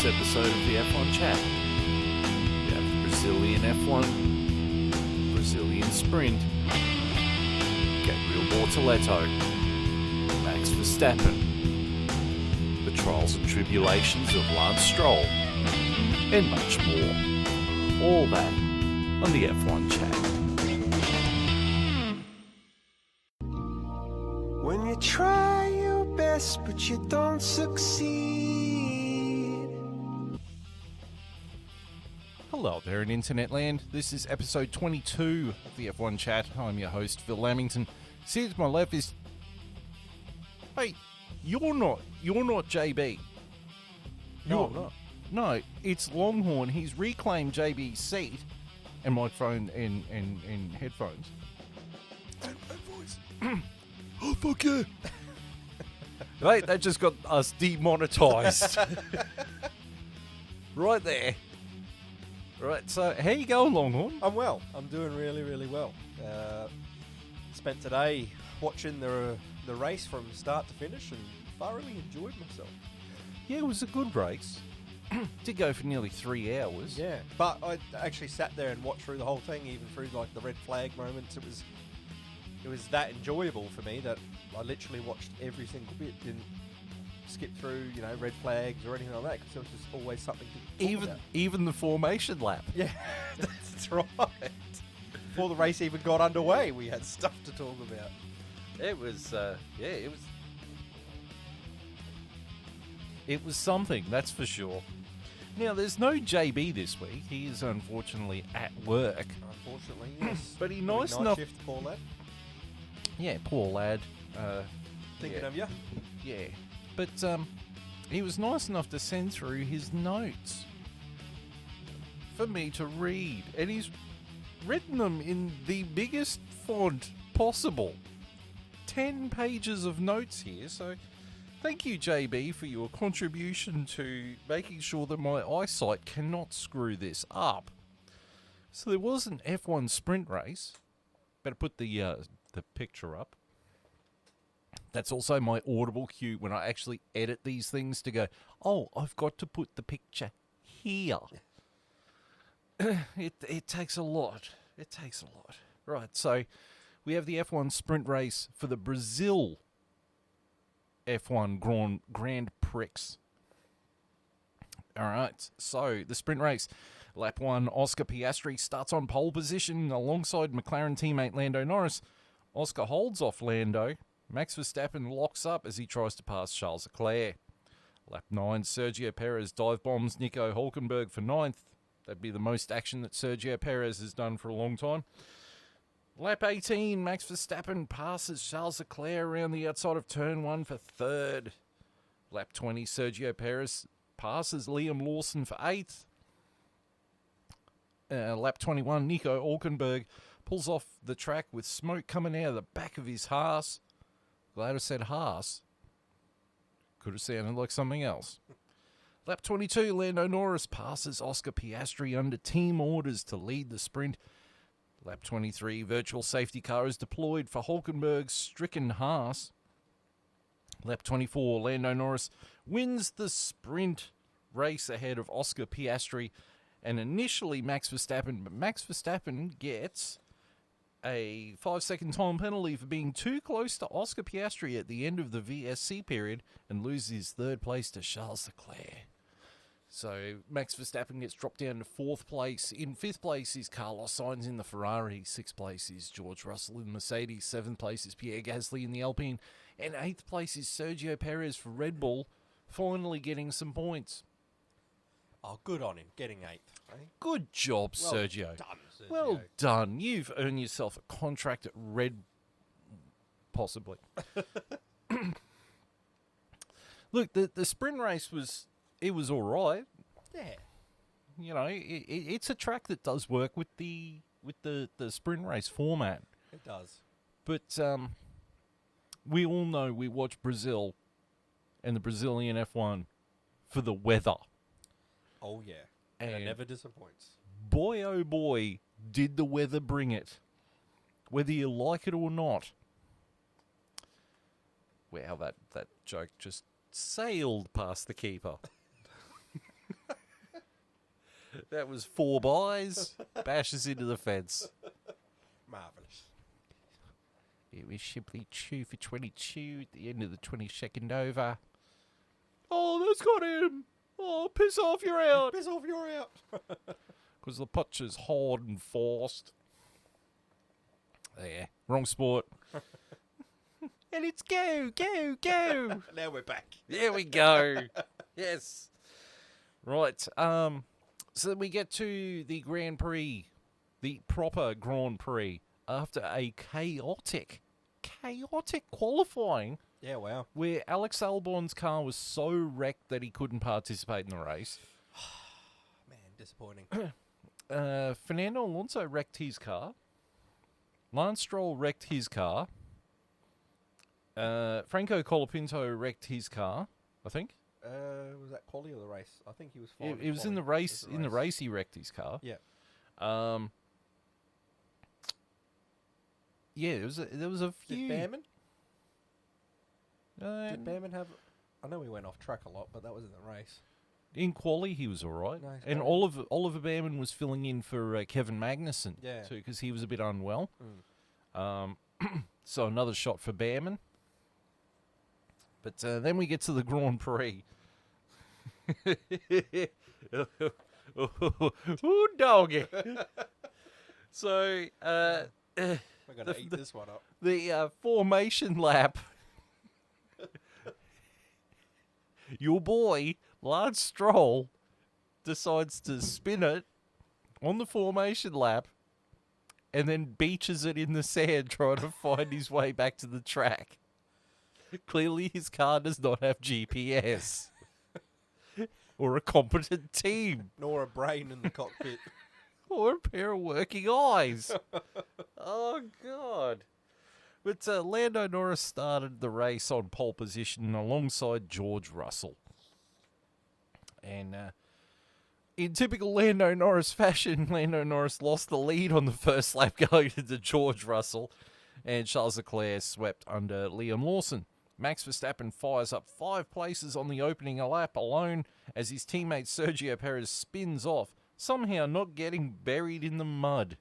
episode of the F1 Chat. We have the Brazilian F1, Brazilian Sprint, Gabriel Bortoletto, Max Verstappen, the trials and tribulations of Lance Stroll, and much more. All that on the F1 Chat. When you try your best but you don't succeed. Hello there in Internet Land. This is episode 22 of the F1 Chat. I'm your host, Phil Lamington. Sitting to my left is... Hey, you're not JB. No, I'm not. No, it's Longhorn. He's reclaimed JB's seat and microphone and headphones. And my voice. Oh, fuck yeah. Right, that just got us demonetized. Right there. Right, so how you going, Longhorn? I'm well. I'm doing really, really well. Spent today watching the race from start to finish and thoroughly enjoyed myself. Yeah, it was a good race. Did go for nearly 3 hours. Yeah, but I actually sat there and watched through the whole thing, even through like the red flag moments. It was that enjoyable for me that I literally watched every single bit. Didn't skip through, red flags or anything like that, because there was just always something to talk about. Even the formation lap. Yeah, that's right. Before the race even got underway, we had stuff to talk about. It was something, that's for sure. Now, there's no JB this week. He is unfortunately at work. Unfortunately, yes. But he Probably nice night enough... shift, poor lad. Yeah, poor lad. Thinking yeah. of you. Yeah. But he was nice enough to send through his notes for me to read. And he's written them in the biggest font possible. 10 pages of notes here, so... Thank you, JB, for your contribution to making sure that my eyesight cannot screw this up. So there was an F1 sprint race. Better put the picture up. That's also my audible cue when I actually edit these things to go, oh, I've got to put the picture here. It takes a lot. It takes a lot. Right, so we have the F1 sprint race for the Brazil F1 Grand Prix. All right, so the sprint race. Lap 1, Oscar Piastri starts on pole position alongside McLaren teammate Lando Norris. Oscar holds off Lando. Max Verstappen locks up as he tries to pass Charles Leclerc. Lap 9, Sergio Perez dive bombs Nico Hülkenberg for 9th. That'd be the most action that Sergio Perez has done for a long time. Lap 18, Max Verstappen passes Charles Leclerc around the outside of turn 1 for 3rd. Lap 20, Sergio Perez passes Liam Lawson for 8th. Lap 21, Nico Hülkenberg pulls off the track with smoke coming out of the back of his Haas. Glad I said Haas. Could have sounded like something else. Lap 22, Lando Norris passes Oscar Piastri under team orders to lead the sprint. Lap 23, virtual safety car is deployed for Hülkenberg's stricken Haas. Lap 24, Lando Norris wins the sprint race ahead of Oscar Piastri and initially Max Verstappen, but Max Verstappen gets a 5-second time penalty for being too close to Oscar Piastri at the end of the VSC period and loses his 3rd place to Charles Leclerc. So Max Verstappen gets dropped down to 4th place. In 5th place is Carlos Sainz in the Ferrari. 6th place is George Russell in Mercedes. 7th place is Pierre Gasly in the Alpine. And 8th place is Sergio Perez for Red Bull, finally getting some points. Oh, good on him, getting 8th. Eh? Good job, Well Sergio. done, Sergio. Well done. You've earned yourself a contract at Red... Possibly. Look, the sprint race was... It was all right. Yeah. It's a track that does work with the sprint race format. It does. But we all know we watch Brazil and the Brazilian F1 for the weather. Oh, yeah. And it never disappoints. Boy, oh boy, did the weather bring it. Whether you like it or not. Wow, that joke just sailed past the keeper. That was 4 buys, bashes into the fence. Marvellous. It was simply 2 for 22 at the end of the 22nd over. Oh, that's got him. Oh, piss off, you're out. Piss off, you're out. Because the pitch is hard and forced. Yeah, wrong sport. And it's go. Now we're back. There we go. Yes. Right. So then we get to the Grand Prix, the proper Grand Prix, after a chaotic qualifying. Yeah, wow. Where Alex Albon's car was so wrecked that he couldn't participate in the race. Man, disappointing. Fernando Alonso wrecked his car. Lance Stroll wrecked his car. Franco Colapinto wrecked his car, I think. Was that quali or the race? I think he was fine. It was in the race. In the race, he wrecked his car. Yeah. Yeah, there was a few. Did Behrman? Uh, Did Behrman have... I know he went off track a lot, but that was in the race. In quali, he was all right. No, he's And great. Oliver Behrman was filling in for Kevin Magnussen, Yeah. too, because he was a bit unwell. Mm. So another shot for Behrman. But then we get to the Grand Prix. Ooh, doggy. So, We're going to eat this one up. the formation lap. Your boy, Lance Stroll, decides to spin it on the formation lap and then beaches it in the sand trying to find his way back to the track. Clearly his car does not have GPS or a competent team Nor a brain in the cockpit. or a pair of working eyes. Oh, God. But Lando Norris started the race on pole position alongside George Russell. And in typical Lando Norris fashion, Lando Norris lost the lead on the first lap going into George Russell, and Charles Leclerc swept under Liam Lawson. Max Verstappen fires up 5 places on the opening lap alone as his teammate Sergio Perez spins off, somehow not getting buried in the mud.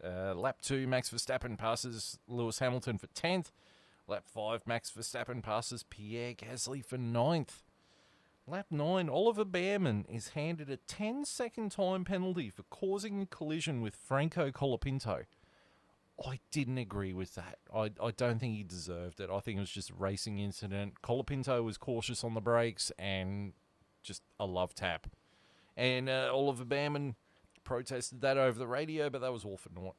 Lap 2, Max Verstappen passes Lewis Hamilton for 10th. Lap 5, Max Verstappen passes Pierre Gasly for 9th. Lap 9, Oliver Behrman is handed a 10-second time penalty for causing a collision with Franco Colapinto. I didn't agree with that. I don't think he deserved it. I think it was just a racing incident. Colapinto was cautious on the brakes and just a love tap. And Oliver Behrman protested that over the radio, but that was all for naught.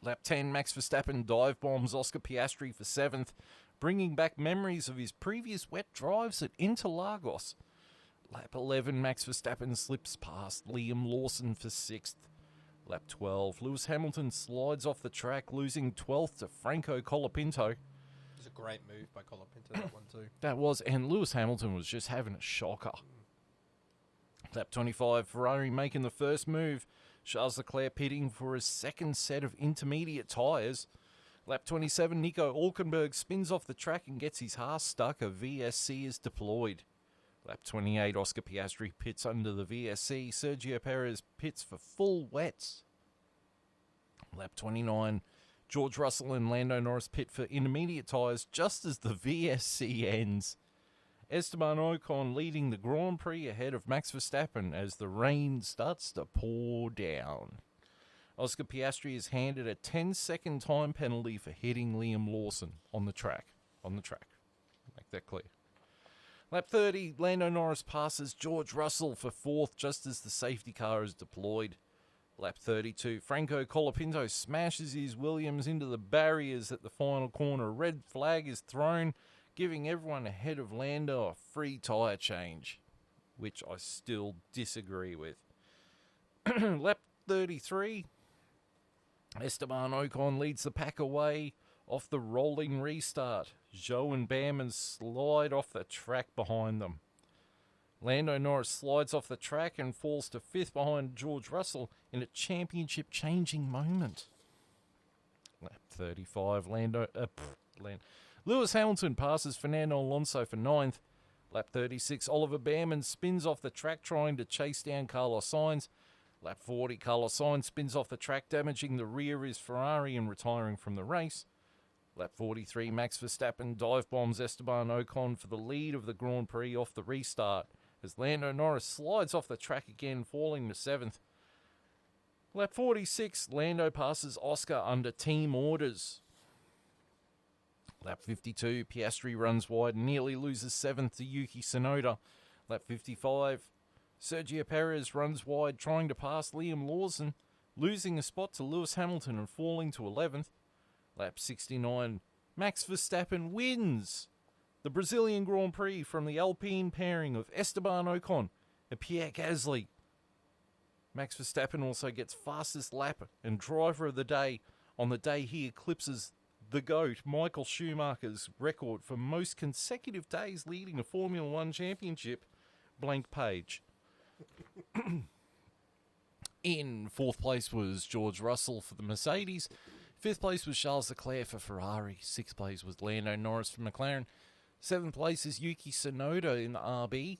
Lap 10, Max Verstappen dive bombs Oscar Piastri for 7th, bringing back memories of his previous wet drives at Interlagos. Lap 11, Max Verstappen slips past Liam Lawson for 6th. Lap 12, Lewis Hamilton slides off the track, losing 12th to Franco Colapinto. It was a great move by Colapinto, that one too. That was, and Lewis Hamilton was just having a shocker. Lap 25, Ferrari making the first move. Charles Leclerc pitting for his second set of intermediate tyres. Lap 27, Nico Hülkenberg spins off the track and gets his Haas stuck. A VSC is deployed. Lap 28, Oscar Piastri pits under the VSC. Sergio Perez pits for full wets. Lap 29, George Russell and Lando Norris pit for intermediate tyres just as the VSC ends. Esteban Ocon leading the Grand Prix ahead of Max Verstappen as the rain starts to pour down. Oscar Piastri is handed a 10-second time penalty for hitting Liam Lawson on the track. Make that clear. Lap 30, Lando Norris passes George Russell for 4th just as the safety car is deployed. Lap 32, Franco Colapinto smashes his Williams into the barriers at the final corner. A red flag is thrown, giving everyone ahead of Lando a free tyre change, which I still disagree with. Lap 33, Esteban Ocon leads the pack away off the rolling restart. Zhou and Behrman slide off the track behind them. Lando Norris slides off the track and falls to 5th behind George Russell in a championship-changing moment. Lap 35, Lewis Hamilton passes Fernando Alonso for 9th. Lap 36, Oliver Behrman spins off the track trying to chase down Carlos Sainz. Lap 40, Carlos Sainz spins off the track, damaging the rear of his Ferrari and retiring from the race. Lap 43, Max Verstappen dive bombs Esteban Ocon for the lead of the Grand Prix off the restart, as Lando Norris slides off the track again, falling to 7th. Lap 46, Lando passes Oscar under team orders. Lap 52, Piastri runs wide and nearly loses 7th to Yuki Tsunoda. Lap 55, Sergio Perez runs wide trying to pass Liam Lawson, losing a spot to Lewis Hamilton and falling to 11th. Lap 69, Max Verstappen wins the Brazilian Grand Prix from the Alpine pairing of Esteban Ocon and Pierre Gasly. Max Verstappen also gets fastest lap and driver of the day on the day he eclipses the GOAT, Michael Schumacher's record for most consecutive days leading a Formula One championship, blank page. In 4th place was George Russell for the Mercedes. 5th place was Charles Leclerc for Ferrari. 6th place was Lando Norris for McLaren. 7th place is Yuki Tsunoda in the RB.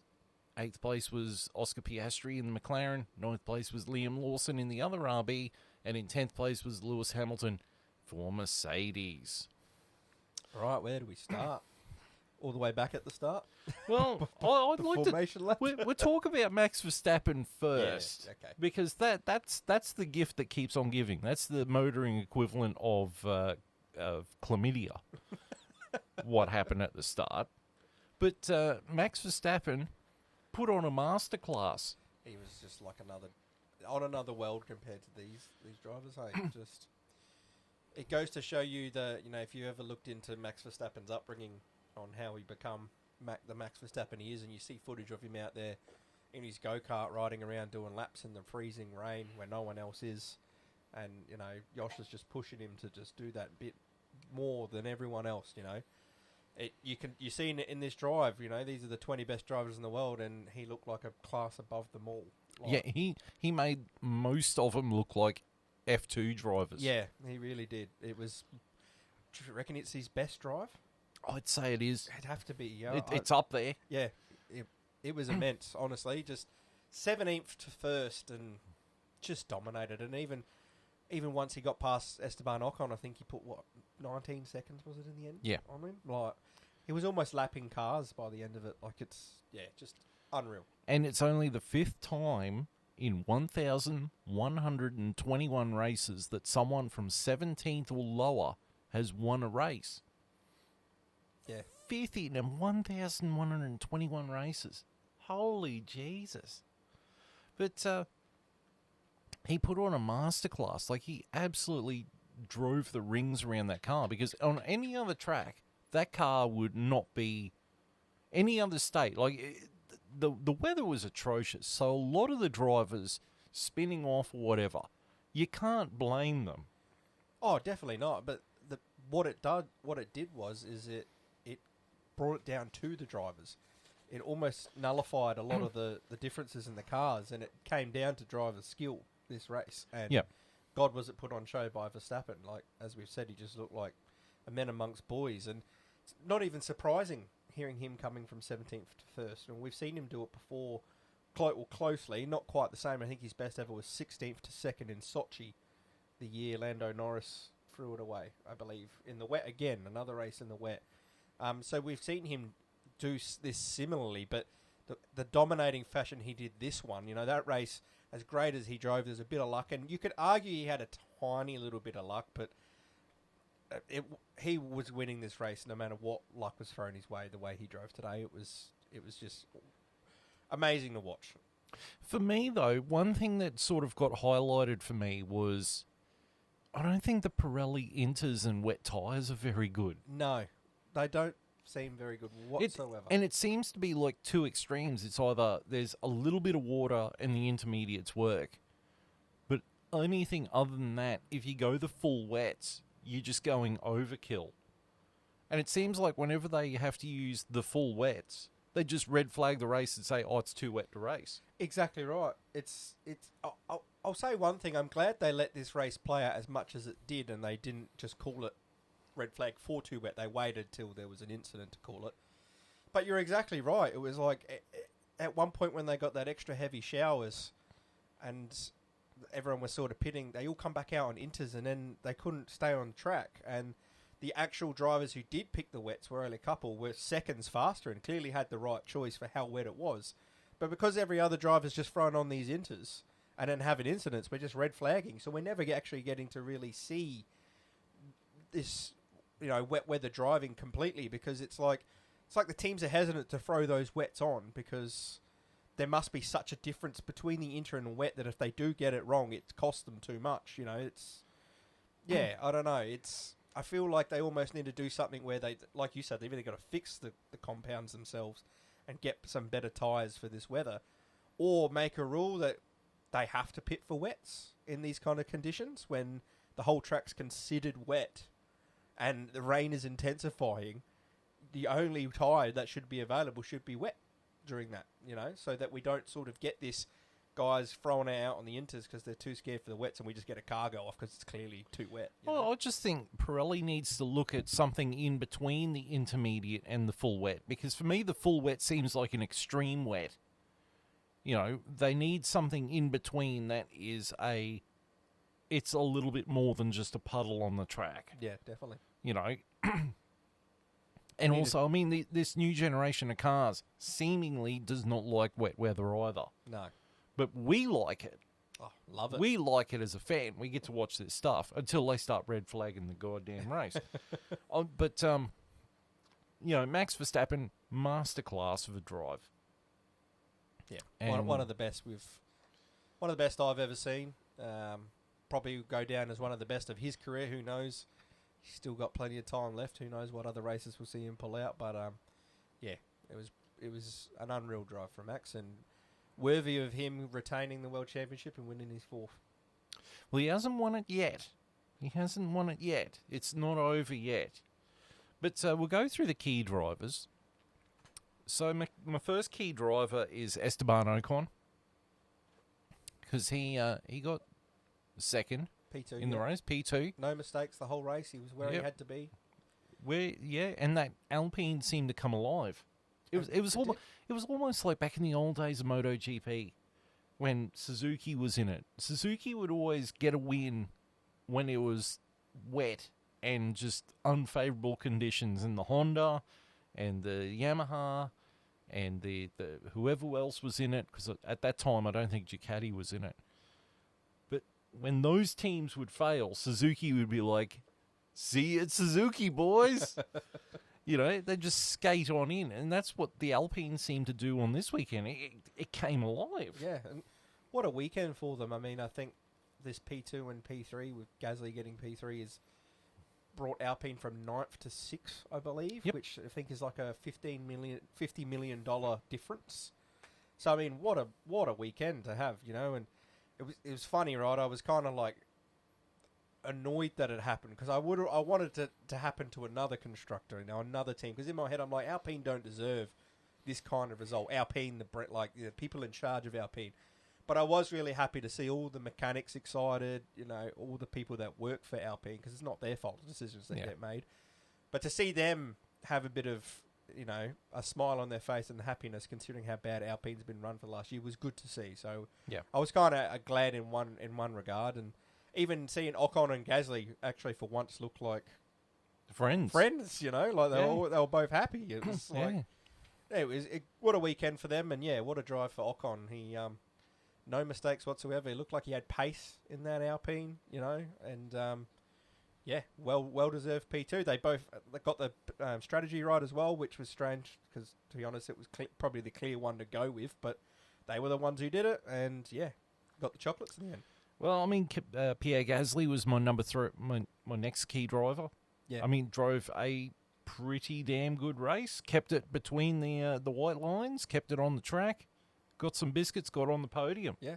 8th place was Oscar Piastri in the McLaren. 9th place was Liam Lawson in the other RB. And in 10th place was Lewis Hamilton for Mercedes. Right, where do we start? All the way back at the start? Well, I'd like formation lap? we'll talk about Max Verstappen first, Yeah, okay. because that's the gift that keeps on giving. That's the motoring equivalent of chlamydia. What happened at the start? But Max Verstappen put on a masterclass. He was just like another world compared to these drivers. Hey, just it goes to show you if you ever looked into Max Verstappen's upbringing on how he become the Max Verstappen he is, and you see footage of him out there in his go-kart riding around doing laps in the freezing rain where no one else is, and Josh is just pushing him to just do that bit more than everyone else. You see it in this drive. These are the 20 best drivers in the world, and he looked like a class above them all. Yeah, he made most of them look like F2 drivers. Yeah, he really did. It was. Do you reckon it's his best drive? I'd say it is. It'd have to be. It's up there. Yeah, it was immense. Honestly, just 17th to 1st, and just dominated. And even once he got past Esteban Ocon, I think he put 19 seconds was it in the end? Yeah. On him, he was almost lapping cars by the end of it. Just unreal. And it's only the 5th time in 1,121 races that someone from 17th or lower has won a race. Yeah. 5th in 1,121 races. Holy Jesus. But he put on a masterclass. Like, he absolutely drove the rings around that car, because on any other track, that car would not be any other state. Like, the weather was atrocious, so a lot of the drivers spinning off or whatever, you can't blame them. Oh, definitely not. But what it did was it brought it down to the drivers. It almost nullified a lot of the differences in the cars, and it came down to drivers' skill this race. And Yep. God, was it put on show by Verstappen. Like, as we've said, he just looked like a man amongst boys. And it's not even surprising hearing him coming from 17th to 1st. And we've seen him do it before, closely, not quite the same. I think his best ever was 16th to 2nd in Sochi, the year Lando Norris threw it away, I believe. In the wet again, another race in the wet. So we've seen him do this similarly, but the dominating fashion he did this one, that race, as great as he drove, there's a bit of luck, and you could argue he had a tiny little bit of luck, but he was winning this race no matter what luck was thrown his way. The way he drove today, it was just amazing to watch. For me, though, one thing that sort of got highlighted for me was, I don't think the Pirelli Inters and wet tyres are very good. No, they don't seem very good whatsoever. And it seems to be like two extremes. It's either there's a little bit of water and the intermediates work, but anything other than that, if you go the full wets, you're just going overkill. And it seems like whenever they have to use the full wets, they just red flag the race and say, "Oh, it's too wet to race." Exactly right. I'll say one thing. I'm glad they let this race play out as much as it did, and they didn't just call it red flag for too wet. They waited till there was an incident to call it. But you're exactly right. It was like at one point when they got that extra heavy showers and everyone was sort of pitting, they all come back out on inters and then they couldn't stay on track. And the actual drivers who did pick the wets, were only a couple, were seconds faster and clearly had the right choice for how wet it was. But because every other driver's just thrown on these inters and then having incidents, we're just red flagging. So we're never actually getting to really see this, wet weather driving completely, because it's like the teams are hesitant to throw those wets on because there must be such a difference between the inter and wet that if they do get it wrong, it costs them too much. I don't know. I feel like they almost need to do something where they, like you said, they've either got to fix the compounds themselves and get some better tyres for this weather, or make a rule that they have to pit for wets in these kind of conditions when the whole track's considered wet and the rain is intensifying. The only tyre that should be available should be wet during that, so that we don't sort of get this guys throwing it out on the inters because they're too scared for the wets and we just get a car go off because it's clearly too wet. Well, I just think Pirelli needs to look at something in between the intermediate and the full wet, because for me the full wet seems like an extreme wet. They need something in between that is it's a little bit more than just a puddle on the track. Yeah, definitely. And also, this new generation of cars seemingly does not like wet weather either. No. But we like it. Oh, love it. We like it as a fan. We get to watch this stuff until they start red flagging the goddamn race. But Max Verstappen, masterclass of a drive. Yeah, And one of the best I've ever seen. Probably go down as one of the best of his career. Who knows? He's still got plenty of time left. Who knows what other races we'll see him pull out? But it was an unreal drive from Max, and worthy of him retaining the World Championship and winning his fourth. Well, he hasn't won it yet. It's not over yet. But we'll go through the key drivers. So my first key driver is Esteban Ocon, because he got second P2 in the race, P2. No mistakes the whole race. He was where he had to be. And that Alpine seemed to come alive. It was almost like back in the old days of MotoGP when Suzuki was in it. Suzuki would always get a win when it was wet and just unfavourable conditions, and the Honda and the Yamaha and the whoever else was in it, because at that time I don't think Ducati was in it. But when those teams would fail, Suzuki would be like, "See you at Suzuki, boys." They just skate on in, and that's what the Alpine seemed to do on this weekend. It came alive. Yeah, and what a weekend for them. I think this P2 and P3, with Gasly getting P3, has brought Alpine from 9th to 6th, I believe, which I think is like a $50 million difference. So, what a weekend to have, and it was funny, right? I was kind of like annoyed that it happened, because I wanted it to happen to another constructor, another team, because in my head I'm like, Alpine don't deserve this kind of result. Alpine, the people in charge of Alpine. But I was really happy to see all the mechanics excited, all the people that work for Alpine, because it's not their fault, the decisions that get made. But to see them have a bit of, a smile on their face and happiness, considering how bad Alpine's been run for the last year, was good to see. So I was kind of glad in one regard, and even seeing Ocon and Gasly actually for once look like friends, like they were both happy. It was what a weekend for them, and what a drive for Ocon. He no mistakes whatsoever. He looked like he had pace in that Alpine, and well deserved P2. They both got the strategy right as well, which was strange because, to be honest, it was probably the clear one to go with, but they were the ones who did it, and got the chocolates in the end. Well, Pierre Gasly was my number 3, my next key driver. Yeah. Drove a pretty damn good race. Kept it between the white lines. Kept it on the track. Got some biscuits. Got on the podium. Yeah.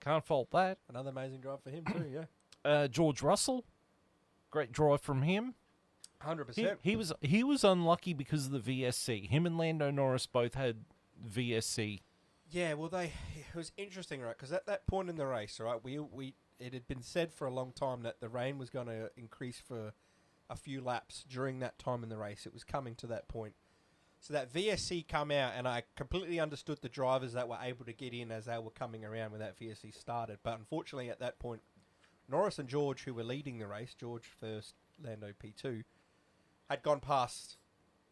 Can't fault that. Another amazing drive for him too. Yeah. George Russell, great drive from him. 100%. He was unlucky because of the VSC. Him and Lando Norris both had VSC. Yeah, well, it was interesting, right? Because at that point in the race, right, it had been said for a long time that the rain was going to increase for a few laps during that time in the race. It was coming to that point. So that VSC come out, and I completely understood the drivers that were able to get in as they were coming around when that VSC started. But unfortunately, at that point, Norris and George, who were leading the race, George first, Lando P2, had gone past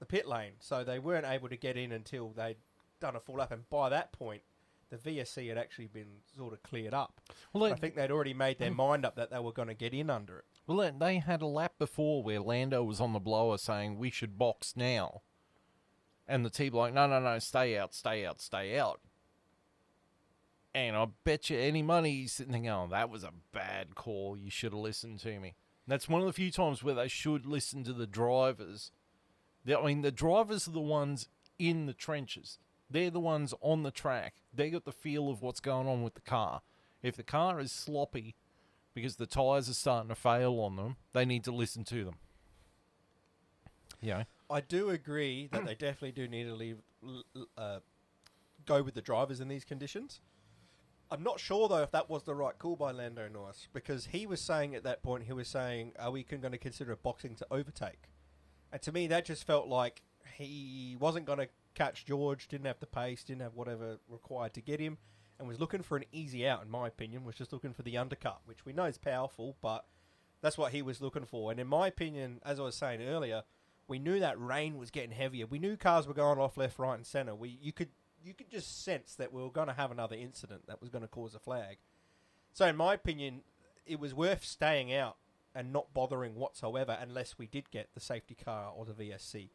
the pit lane. So they weren't able to get in until they'd done a full lap. And by that point, the VSC had actually been sort of cleared up. Well, I think they'd already made their mind up that they were going to get in under it. Well, they had a lap before where Lando was on the blower saying, we should box now. And the team like, no, stay out. And I bet you any money he's sitting there going, that was a bad call. You should have listened to me. And that's one of the few times where they should listen to the drivers. The drivers are the ones in the trenches. They're the ones on the track. They got the feel of what's going on with the car. If the car is sloppy because the tyres are starting to fail on them, they need to listen to them. Yeah. I do agree that they definitely do need to go with the drivers in these conditions. I'm not sure, though, if that was the right call by Lando Norris, because he was saying at that point, are we going to consider boxing to overtake? And to me, that just felt like he wasn't going to catch George, didn't have the pace, didn't have whatever required to get him, and was looking for an easy out, in my opinion, was just looking for the undercut, which we know is powerful, but that's what he was looking for. And in my opinion, as I was saying earlier, we knew that rain was getting heavier. We knew cars were going off left, right, and centre. You could just sense that we were going to have another incident that was going to cause a flag. So in my opinion, it was worth staying out and not bothering whatsoever unless we did get the safety car or the VSC.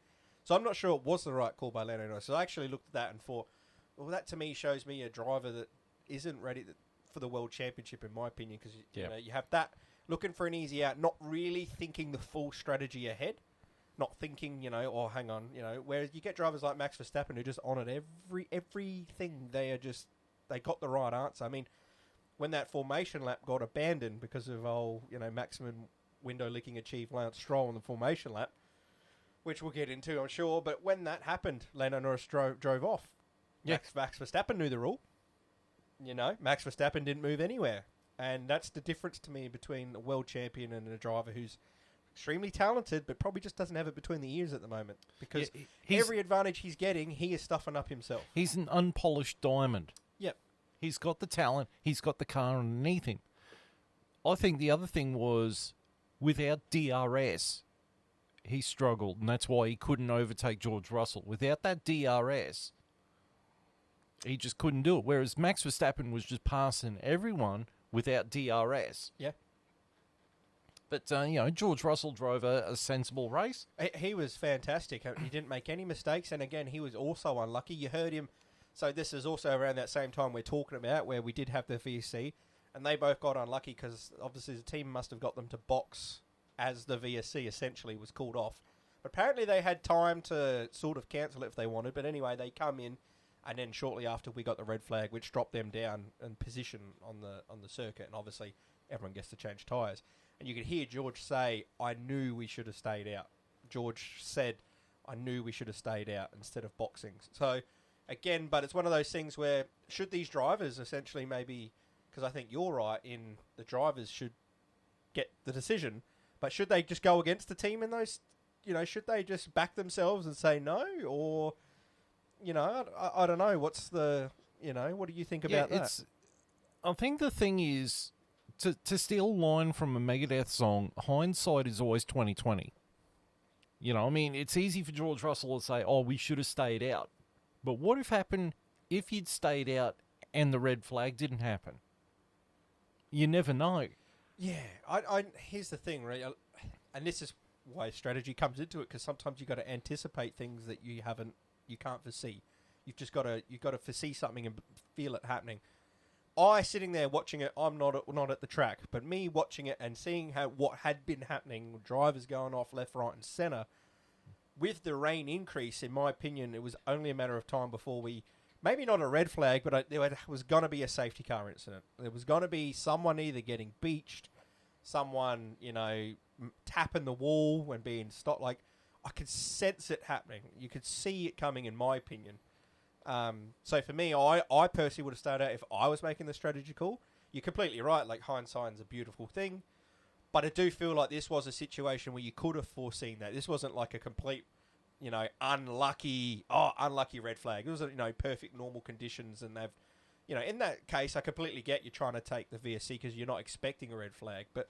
So I'm not sure it was the right call by Lando Norris. So I actually looked at that and thought, well, that to me shows me a driver that isn't ready for the World Championship, in my opinion, because you have that looking for an easy out, not really thinking the full strategy ahead. Not thinking, hang on, whereas you get drivers like Max Verstappen who just on it everything. They got the right answer. I mean, when that formation lap got abandoned because of maximum window licking achieved Lance Stroll in the formation lap, which we'll get into, I'm sure. But when that happened, Lando Norris drove off. Yeah. Max Verstappen knew the rule. Max Verstappen didn't move anywhere, and that's the difference to me between a world champion and a driver who's extremely talented, but probably just doesn't have it between the ears at the moment. Because every advantage he's getting, he is stuffing up himself. He's an unpolished diamond. Yep. He's got the talent. He's got the car underneath him. I think the other thing was, without DRS, he struggled, and that's why he couldn't overtake George Russell. Without that DRS, he just couldn't do it. Whereas Max Verstappen was just passing everyone without DRS. Yeah. But, George Russell drove a sensible race. He was fantastic. He didn't make any mistakes. And again, he was also unlucky. You heard him. So this is also around that same time we're talking about where we did have the VSC. And they both got unlucky because obviously the team must have got them to box as the VSC essentially was called off. But apparently they had time to sort of cancel it if they wanted. But anyway, they come in. And then shortly after we got the red flag, which dropped them down in position on the circuit. And obviously everyone gets to change tyres. And you could hear George say, I knew we should have stayed out. George said, I knew we should have stayed out instead of boxing. So, again, but it's one of those things where should these drivers essentially maybe, because I think you're right in the drivers should get the decision, but should they just go against the team in those, should they just back themselves and say no? Or, I don't know. What's the, what do you think about that? I think the thing is, To steal a line from a Megadeth song, hindsight is always 20/20. It's easy for George Russell to say, "Oh, we should have stayed out," but what happened if he'd stayed out and the red flag didn't happen? You never know. Yeah, here's the thing, right? And this is why strategy comes into it, because sometimes you got to anticipate things that you can't foresee. You've just got to foresee something and feel it happening. Sitting there watching it, I'm not at the track, but me watching it and seeing what had been happening, with drivers going off left, right, and centre, with the rain increase, in my opinion, it was only a matter of time before maybe not a red flag, but there was going to be a safety car incident. There was going to be someone either getting beached, someone, tapping the wall and being stopped. Like, I could sense it happening. You could see it coming, in my opinion. So for me, I personally would have stayed out if I was making the strategy call. You're completely right. Like, hindsight is a beautiful thing. But I do feel like this was a situation where you could have foreseen that. This wasn't like a complete unlucky red flag. It was, perfect normal conditions, and they've, in that case, I completely get you trying to take the VSC because you're not expecting a red flag. But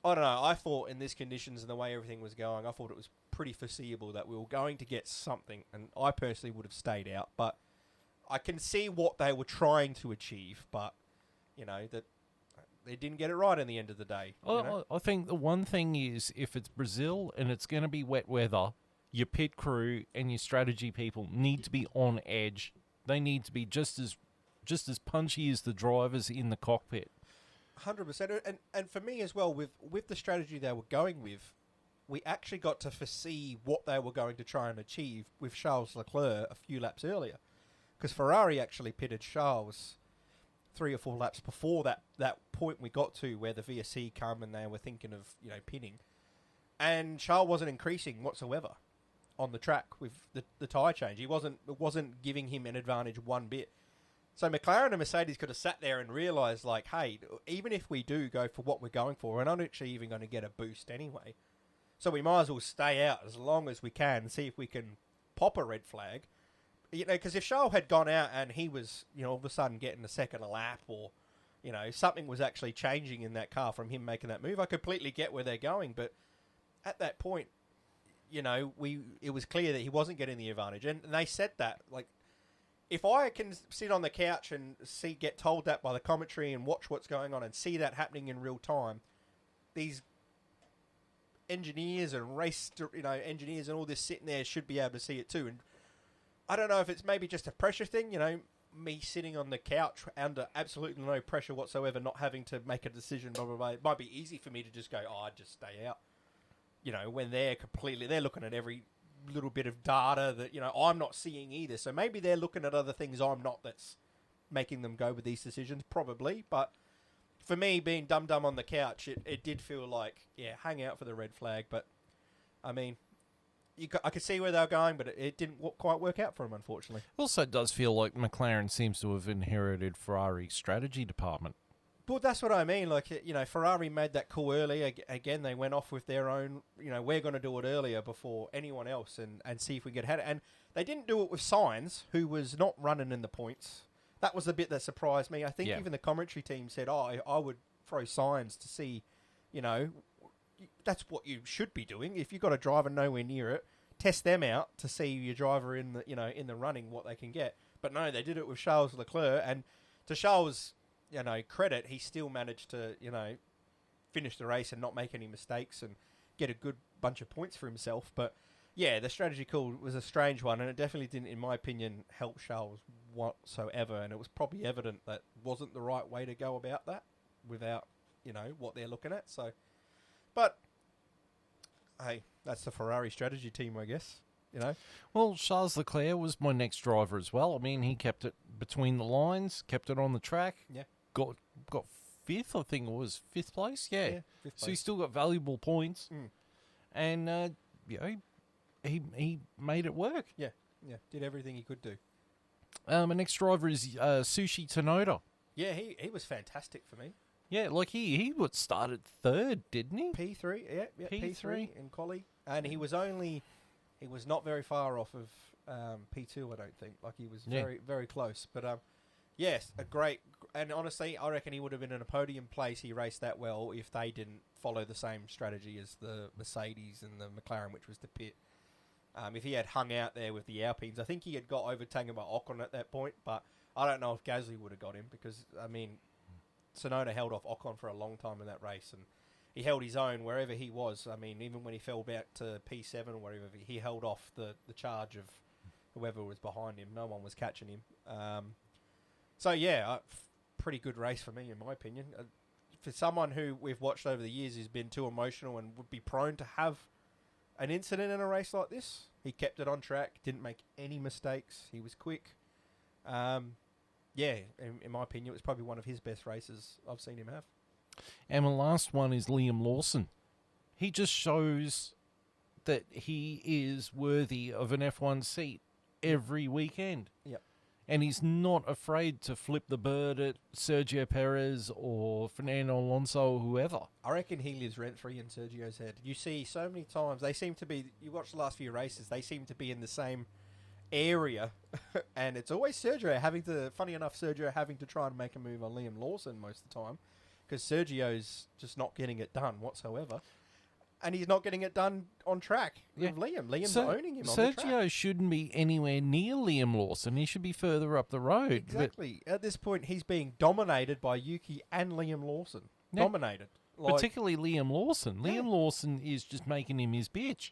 I don't know. I thought in these conditions and the way everything was going, I thought it was pretty foreseeable that we were going to get something, and I personally would have stayed out. But I can see what they were trying to achieve, but, that they didn't get it right in the end of the day. I think the one thing is, if it's Brazil and it's going to be wet weather, your pit crew and your strategy people need to be on edge. They need to be just as punchy as the drivers in the cockpit. 100%. And for me as well, with the strategy they were going with, we actually got to foresee what they were going to try and achieve with Charles Leclerc a few laps earlier. Because Ferrari actually pitted Charles 3 or 4 laps before that point we got to where the VSC come and they were thinking of, pinning. And Charles wasn't increasing whatsoever on the track with the tyre change. It wasn't giving him an advantage one bit. So McLaren and Mercedes could have sat there and realised, like, hey, even if we do go for what we're going for, we're not actually even going to get a boost anyway. So we might as well stay out as long as we can and see if we can pop a red flag. Because if Charles had gone out and he was, all of a sudden getting a second a lap, or, something was actually changing in that car from him making that move, I completely get where they're going. But at that point, it was clear that he wasn't getting the advantage. And they said that, like, if I can sit on the couch and get told that by the commentary and watch what's going on and see that happening in real time, these engineers and engineers and all this sitting there should be able to see it too. And I don't know if it's maybe just a pressure thing, me sitting on the couch under absolutely no pressure whatsoever, not having to make a decision, blah, blah, blah. It might be easy for me to just go, I'd just stay out. When they're looking at every little bit of data that, I'm not seeing either. So maybe they're looking at other things I'm not that's making them go with these decisions, probably. But for me, being dumb on the couch, it did feel like, hang out for the red flag. But, I mean, I could see where they were going, but it didn't quite work out for them, unfortunately. Also, it does feel like McLaren seems to have inherited Ferrari's strategy department. Well, that's what I mean. Like, Ferrari made that call early. Again, they went off with their own, we're going to do it earlier before anyone else and see if we get ahead. And they didn't do it with Sainz, who was not running in the points. That was the bit that surprised me. I think even the commentary team said, I would throw Sainz to see, that's what you should be doing. If you've got a driver nowhere near it, test them out to see your driver in the, in the running, what they can get. But no, they did it with Charles Leclerc. And to Charles' credit, he still managed to, finish the race and not make any mistakes and get a good bunch of points for himself. But yeah, the strategy call was a strange one, and it definitely didn't, in my opinion, help Charles whatsoever. And it was probably evident that wasn't the right way to go about that without, what they're looking at. So, but hey, that's the Ferrari strategy team, I guess. Well, Charles Leclerc was my next driver as well. I mean, he kept it between the lines, kept it on the track. Yeah. Got fifth, I think it was fifth place. Yeah. Fifth place. So he still got valuable points. And, he made it work. Yeah. Did everything he could do. My next driver is Sushi Tsunoda. Yeah, he was fantastic for me. Yeah, like he started third, didn't he? P3, yeah, P3 in quali. And he was not very far off of P2, I don't think. Like, he was very, very close. But, yes, a great... And honestly, I reckon he would have been in a podium place. He raced that well if they didn't follow the same strategy as the Mercedes and the McLaren, which was the pit. If he had hung out there with the Alpines, I think he had got overtaken by Ocon at that point. But I don't know if Gasly would have got him because, I mean, Tsunoda held off Ocon for a long time in that race. And he held his own wherever he was. I mean, even when he fell back to P7 or whatever, he held off the charge of whoever was behind him. No one was catching him. So, yeah, pretty good race for me, in my opinion. For someone who we've watched over the years who's been too emotional and would be prone to have an incident in a race like this, he kept it on track, didn't make any mistakes. He was quick. Yeah, in my opinion, it was probably one of his best races I've seen him have. And my last one is Liam Lawson. He just shows that he is worthy of an F1 seat every weekend. Yep. And he's not afraid to flip the bird at Sergio Perez or Fernando Alonso or whoever. I reckon he lives rent-free in Sergio's head. You see so many times, they seem to be, you watch the last few races, they seem to be in the same area. And it's always Sergio having to, funny enough, Sergio having to try and make a move on Liam Lawson most of the time. Because Sergio's just not getting it done whatsoever. And he's not getting it done on track with Liam. Liam's owning him on the track. Sergio shouldn't be anywhere near Liam Lawson. He should be further up the road. Exactly. At this point, he's being dominated by Yuki and Liam Lawson. Yeah. Dominated. Particularly Liam Lawson. Yeah. Liam Lawson is just making him his bitch.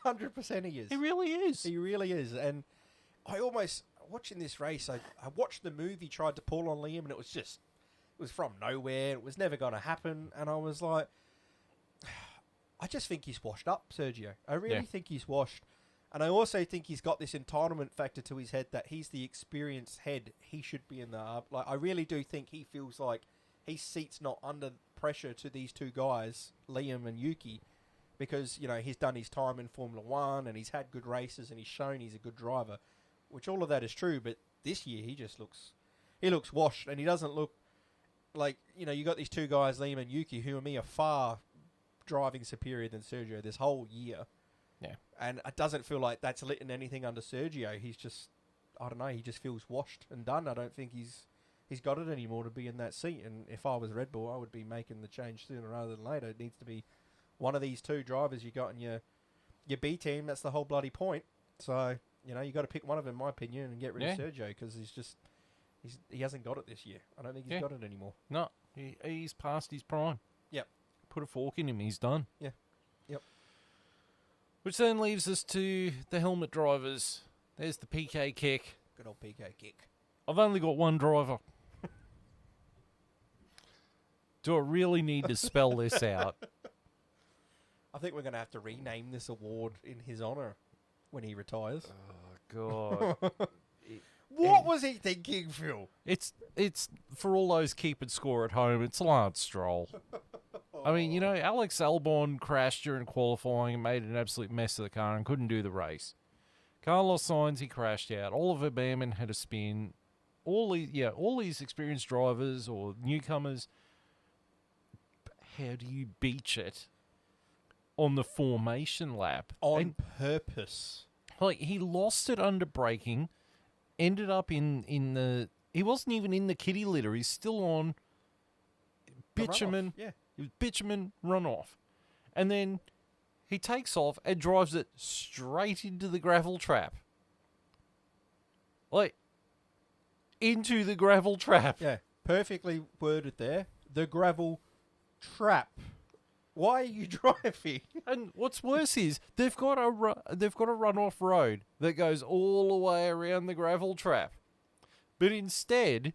100% he is. He really is. He really is. And I almost, watching this race, I watched the move he tried to pull on Liam, and it was from nowhere. It was never going to happen. And I was like, I just think he's washed up, Sergio. I really think he's washed. And I also think he's got this entitlement factor to his head that he's the experienced head. He should be in the... I really do think he feels like his seat's not under pressure to these two guys, Liam and Yuki, because, he's done his time in Formula One and he's had good races and he's shown he's a good driver, which all of that is true. But this year, he looks washed, and he doesn't look like, you got these two guys, Liam and Yuki, who are far driving superior than Sergio this whole year. Yeah. And it doesn't feel like that's lit in anything under Sergio. He's just, I don't know, he just feels washed and done. I don't think he's got it anymore to be in that seat. And if I was Red Bull, I would be making the change sooner rather than later. It needs to be one of these two drivers you got in your B team. That's the whole bloody point. So, you got to pick one of them, in my opinion, and get rid of Sergio, because he hasn't got it this year. I don't think he's got it anymore. No, he's past his prime. Yep. Put a fork in him, he's done. Yeah. Yep. Which then leaves us to the helmet drivers. There's the PK kick. Good old PK kick. I've only got one driver. Do I really need to spell this out? I think we're going to have to rename this award in his honour when he retires. Oh, God. What was he thinking, Phil? It's for all those keeping score at home, it's Lance Stroll. I mean, Alex Albon crashed during qualifying and made an absolute mess of the car and couldn't do the race. Carlos Sainz, he crashed out. Oliver Behrman had a spin. All these experienced drivers or newcomers, how do you beach it on the formation lap? On purpose. Like, he lost it under braking, ended up in the... He wasn't even in the kitty litter. He's still on bitumen. Yeah. It was bitumen runoff. And then he takes off and drives it straight into the gravel trap. Like, into the gravel trap. Yeah, perfectly worded there. The gravel trap. Why are you driving? And what's worse is they've got a runoff road that goes all the way around the gravel trap. But instead,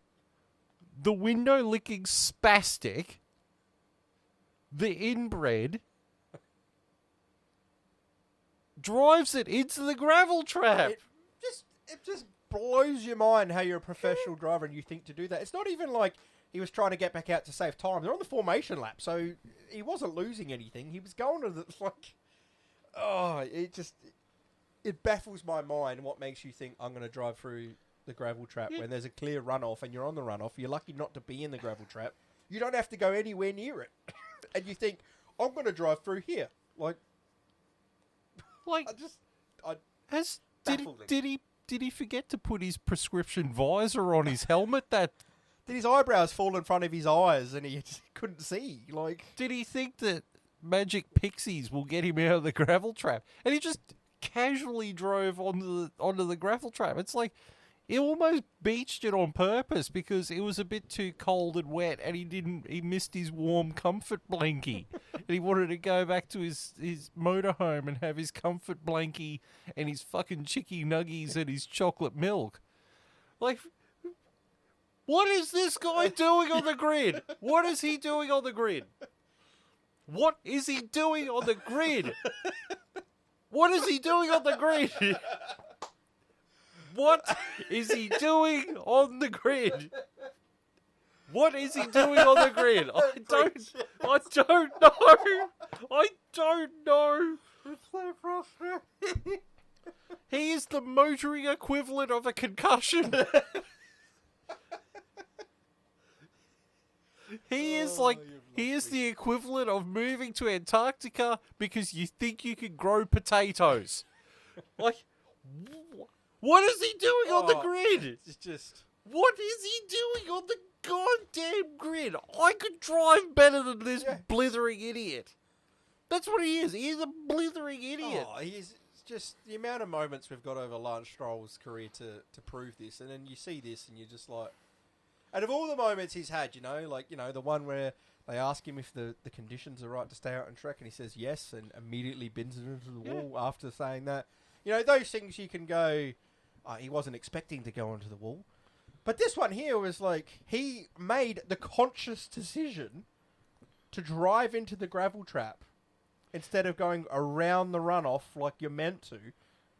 the window-licking spastic, the inbred, drives it into the gravel trap. It just blows your mind how you're a professional driver and you think to do that. It's not even like he was trying to get back out to save time. They're on the formation lap, so he wasn't losing anything. He was going to the, it baffles my mind what makes you think I'm going to drive through the gravel trap when there's a clear runoff and you're on the runoff. You're lucky not to be in the gravel trap. You don't have to go anywhere near it. And you think, I'm going to drive through here. Did he forget to put his prescription visor on his helmet? Did his eyebrows fall in front of his eyes and he just couldn't see? Did he think that magic pixies will get him out of the gravel trap? And he just casually drove onto the gravel trap. It's like he almost beached it on purpose because it was a bit too cold and wet, and he missed his warm comfort blankie, and he wanted to go back to his motorhome and have his comfort blankie and his fucking chicky nuggies and his chocolate milk. Like, what is this guy doing on the grid? What is he doing on the grid? What is he doing on the grid? What is he doing on the grid? What is he doing on the grid? What is he doing on the grid? I don't know. It's so frustrating. He is the motoring equivalent of a concussion. is the equivalent of moving to Antarctica because you think you can grow potatoes. Like, what is he doing on the grid? It's just... What is he doing on the goddamn grid? I could drive better than this blithering idiot. That's what he is. He is a blithering idiot. Oh, he's just the amount of moments we've got over Lance Stroll's career to prove this, and then you see this, and you're just like, out of all the moments he's had, the one where they ask him if the conditions are right to stay out on track, and he says yes, and immediately bins it into the wall after saying that. Those things you can go, he wasn't expecting to go into the wall. But this one here was like, he made the conscious decision to drive into the gravel trap instead of going around the runoff like you're meant to,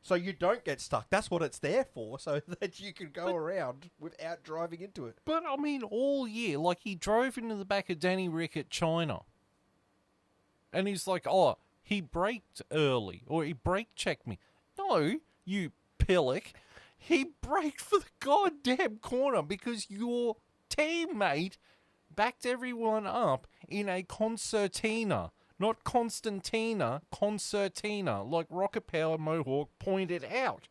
so you don't get stuck. That's what it's there for, so that you can go around without driving into it. But, I mean, all year, like, he drove into the back of Danny Rick at China. And he's like, he braked early, or he brake checked me. No, you pillock. He braked for the goddamn corner because your teammate backed everyone up in a concertina. Not Constantina, concertina, like Rocket Power Mohawk pointed out.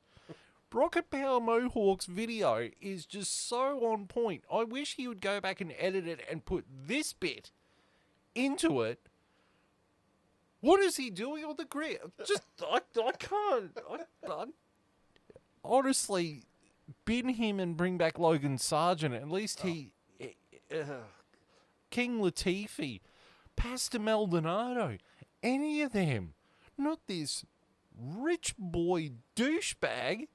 Rocket Power Mohawk's video is just so on point. I wish he would go back and edit it and put this bit into it. What is he doing on the grid? Just, I can't. I honestly, bin him and bring back Logan Sargent. At least King Latifi, Pastor Maldonado, any of them. Not this rich boy douchebag.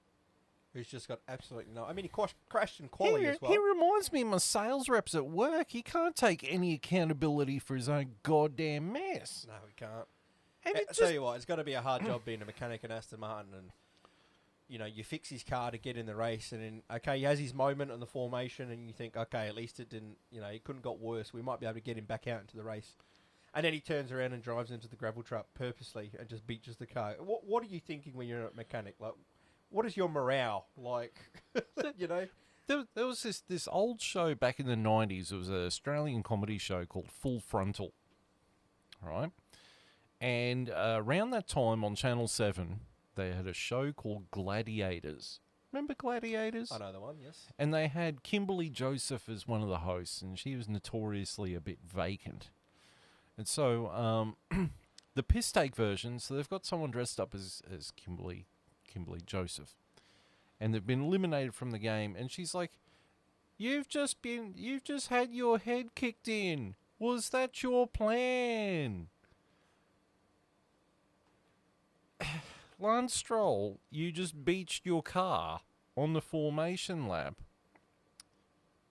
Who's just got absolutely no... I mean, he crashed in quality as well. He reminds me of my sales reps at work. He can't take any accountability for his own goddamn mess. No, he can't. And I tell you what, it's got to be a hard job being a mechanic in Aston Martin, and you fix his car to get in the race, and then he has his moment on the formation, and you think, okay, at least it didn't, it couldn't got worse. We might be able to get him back out into the race, and then he turns around and drives into the gravel trap purposely and just beaches the car. What are you thinking when you're a mechanic? Like, what is your morale like? There was this old show back in the 90s. It was an Australian comedy show called Full Frontal, right? And around that time on Channel 7, they had a show called Gladiators. Remember Gladiators? I know the one, yes. And they had Kimberly Joseph as one of the hosts, and she was notoriously a bit vacant. And so the piss take version, so they've got someone dressed up as Kimberly Joseph, and they've been eliminated from the game, and she's like, you've just had your head kicked in. Was that your plan? Lance Stroll, you just beached your car on the formation lap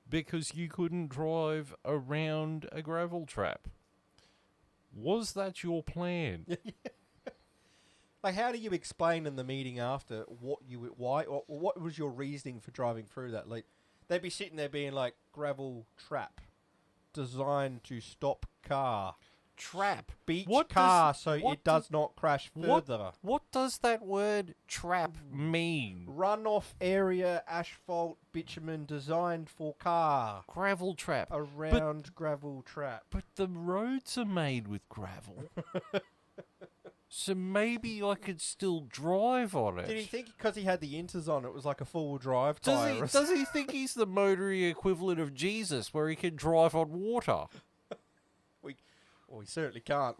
because you couldn't drive around a gravel trap. Was that your plan? Like, how do you explain in the meeting after what was your reasoning for driving through that? Like, they'd be sitting there being like, gravel trap, designed to stop car. Trap. Beach car so it does not crash further. What does that word trap mean? Runoff area, asphalt, bitumen designed for car. Gravel trap. Gravel trap. But the roads are made with gravel. So maybe I could still drive on it. Did he think because he had the inters on, it was like a four-wheel drive tyre? Does he think he's the motory equivalent of Jesus, where he can drive on water? Well, he certainly can't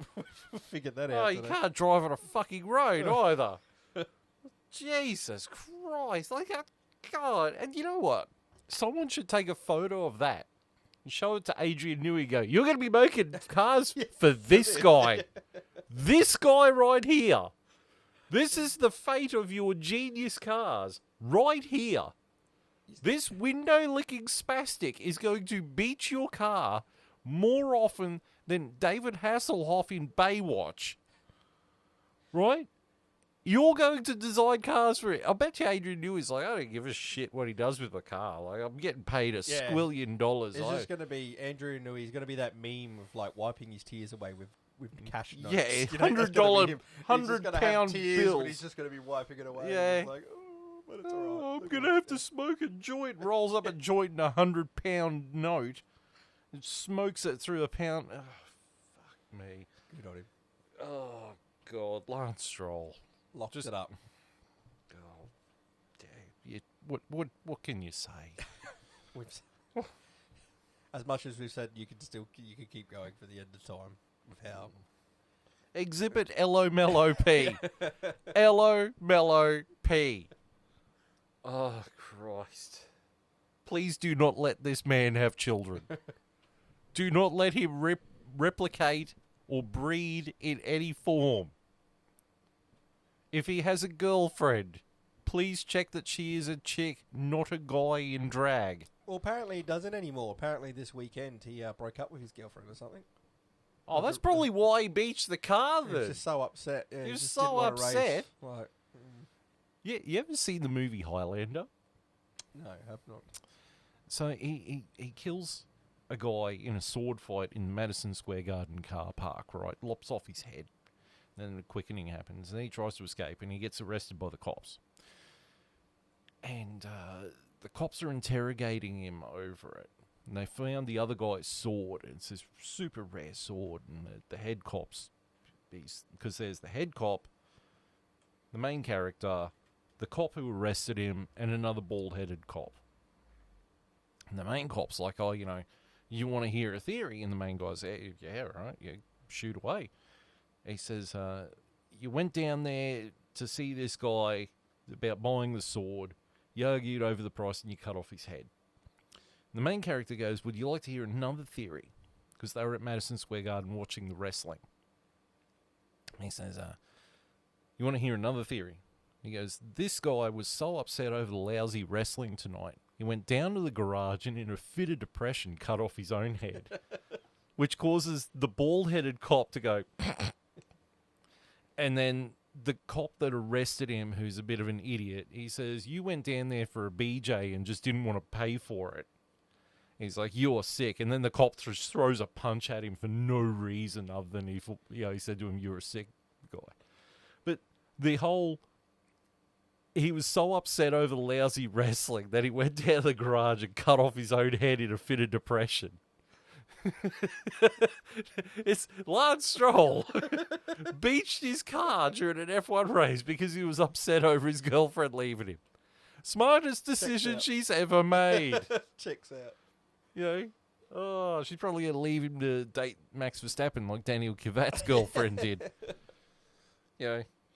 figure that out. Oh, you can't drive on a fucking road either. Jesus Christ. Like, God. And you know what? Someone should take a photo of that and show it to Adrian Newey and go, you're going to be making cars for this guy. This guy right here. This is the fate of your genius cars. Right here. This window-licking spastic is going to beat your car more often than David Hasselhoff in Baywatch. Right? You're going to design cars for it. I bet you Adrian Newey's like, I don't give a shit what he does with my car. Like, I'm getting paid a squillion dollars. It's just going to be Andrew Newey. He's going to be that meme of like wiping his tears away with cash notes. Yeah, $100, £100 bills. He's just going to be wiping it away. Yeah. Like, but it's all right. I'm going to have to smoke a joint. Rolls up a joint in £100 note. Smokes it through a pound. Oh, fuck me. Good on him. Oh, God. Lance Stroll. Locked it up. Oh, damn. What can you say? As much as we've said, you could keep going for the end of time with how. Exhibit Ello Mello P. Ello Mello P. Oh, Christ. Please do not let this man have children. Do not let him replicate or breed in any form. If he has a girlfriend, please check that she is a chick, not a guy in drag. Well, apparently he doesn't anymore. Apparently this weekend he broke up with his girlfriend or something. Oh, that's probably why he beached the car then. He was just so upset. Yeah, he was just so didn't wanna upset. race. Like, Yeah, you ever seen the movie Highlander? no, I have not. So he kills a guy in a sword fight in the Madison Square Garden car park, right? Lops off his head. Then a quickening happens, and he tries to escape, and he gets arrested by the cops. And the cops are interrogating him over it. And they found the other guy's sword. It's this super rare sword, and the head cop's... Because there's the head cop, the main character, the cop who arrested him, and another bald-headed cop. And the main cop's like, oh, you want to hear a theory? And the main guy's, yeah, right, yeah, shoot away. He says, you went down there to see this guy about buying the sword. You argued over the price and you cut off his head. And the main character goes, would you like to hear another theory? Because they were at Madison Square Garden watching the wrestling. And he says, you want to hear another theory? He goes, this guy was so upset over the lousy wrestling tonight, he went down to the garage and in a fit of depression cut off his own head, which causes the bald-headed cop to go... And then the cop that arrested him, who's a bit of an idiot, he says, you went down there for a BJ and just didn't want to pay for it. He's like, you're sick. And then the cop just throws a punch at him for no reason other than he said to him, you're a sick guy. But the whole... He was so upset over the lousy wrestling that he went down to the garage and cut off his own head in a fit of depression. It's Lance Stroll beached his car during an F1 race because he was upset over his girlfriend leaving him. Smartest decision she's ever made. Checks out. She's probably going to leave him to date Max Verstappen like Daniel Kvyat's girlfriend did.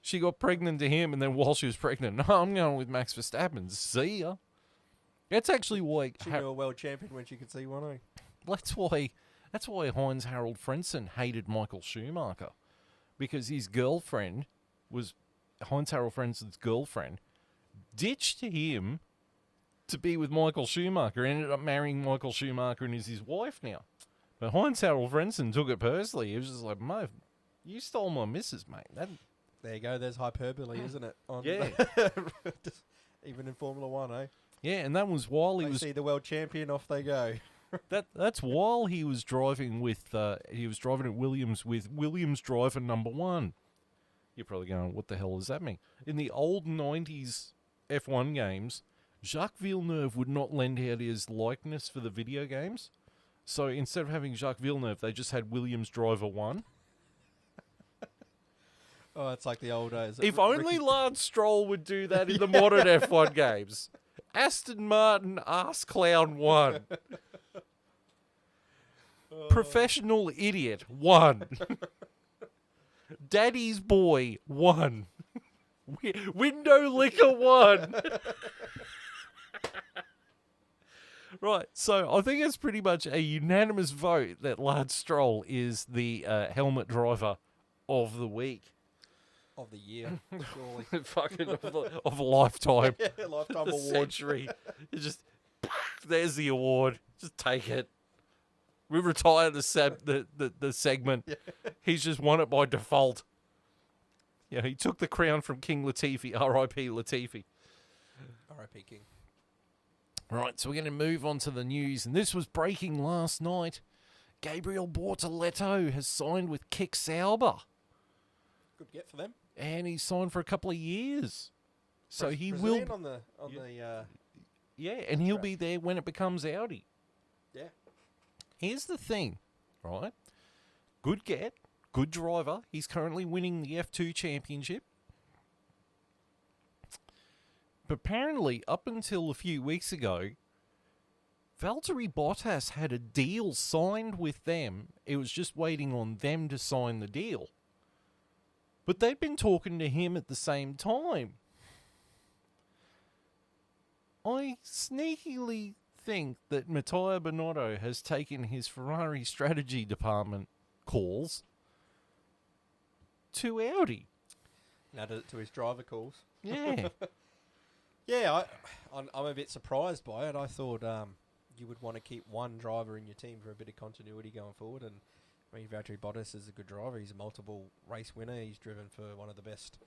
She got pregnant to him, and then while she was pregnant, no, I'm going with Max Verstappen. See ya. That's actually why... She knew a world champion when she could see one, eh? That's why Heinz Harald Frentzen hated Michael Schumacher, because his girlfriend was Heinz Harald Frentzen's girlfriend, ditched him to be with Michael Schumacher, ended up marrying Michael Schumacher and is his wife now. But Heinz Harald Frentzen took it personally. He was just like, "Mate, you stole my missus, mate." There you go. There's hyperbole, isn't it? Even in Formula One, eh? Yeah, and that was while he was... see the world champion, off they go. That's while he was driving with he was driving at Williams with Williams driver number 1. You're probably going, what the hell does that mean? In the old 90s F1 games, Jacques Villeneuve would not lend out his likeness for the video games. So instead of having Jacques Villeneuve, they just had Williams driver 1. Oh, it's like the old days. If only Lance Stroll would do that in the modern F1 games. Aston Martin Ass Clown 1. Professional Idiot 1. Daddy's Boy 1. Window Licker 1. Right, so I think it's pretty much a unanimous vote that Lance Stroll is the helmet driver of the week. Of the year, surely. Fucking of a lifetime. Yeah, lifetime award. Century. You just, there's the award. Just take it. We retire the segment. Yeah. He's just won it by default. Yeah, he took the crown from King Latifi. R.I.P. Latifi. R.I.P. King. Right, so we're going to move on to the news. And this was breaking last night. Gabriel Bortoletto has signed with Kick Sauber. Good get for them. And he's signed for a couple of years. So he Brazilian will... on the yeah, and he'll be there when it becomes Audi. Yeah. Here's the thing, right? Good get, good driver. He's currently winning the F2 championship. But apparently, up until a few weeks ago, Valtteri Bottas had a deal signed with them. It was just waiting on them to sign the deal. But they've been talking to him at the same time. I sneakily think that Matteo Binotto has taken his Ferrari strategy department calls to Audi. Added it to his driver calls. Yeah. Yeah, I'm a bit surprised by it. I thought you would want to keep one driver in your team for a bit of continuity going forward. And I mean, Valtteri Bottas is a good driver. He's a multiple race winner. He's driven for one of the best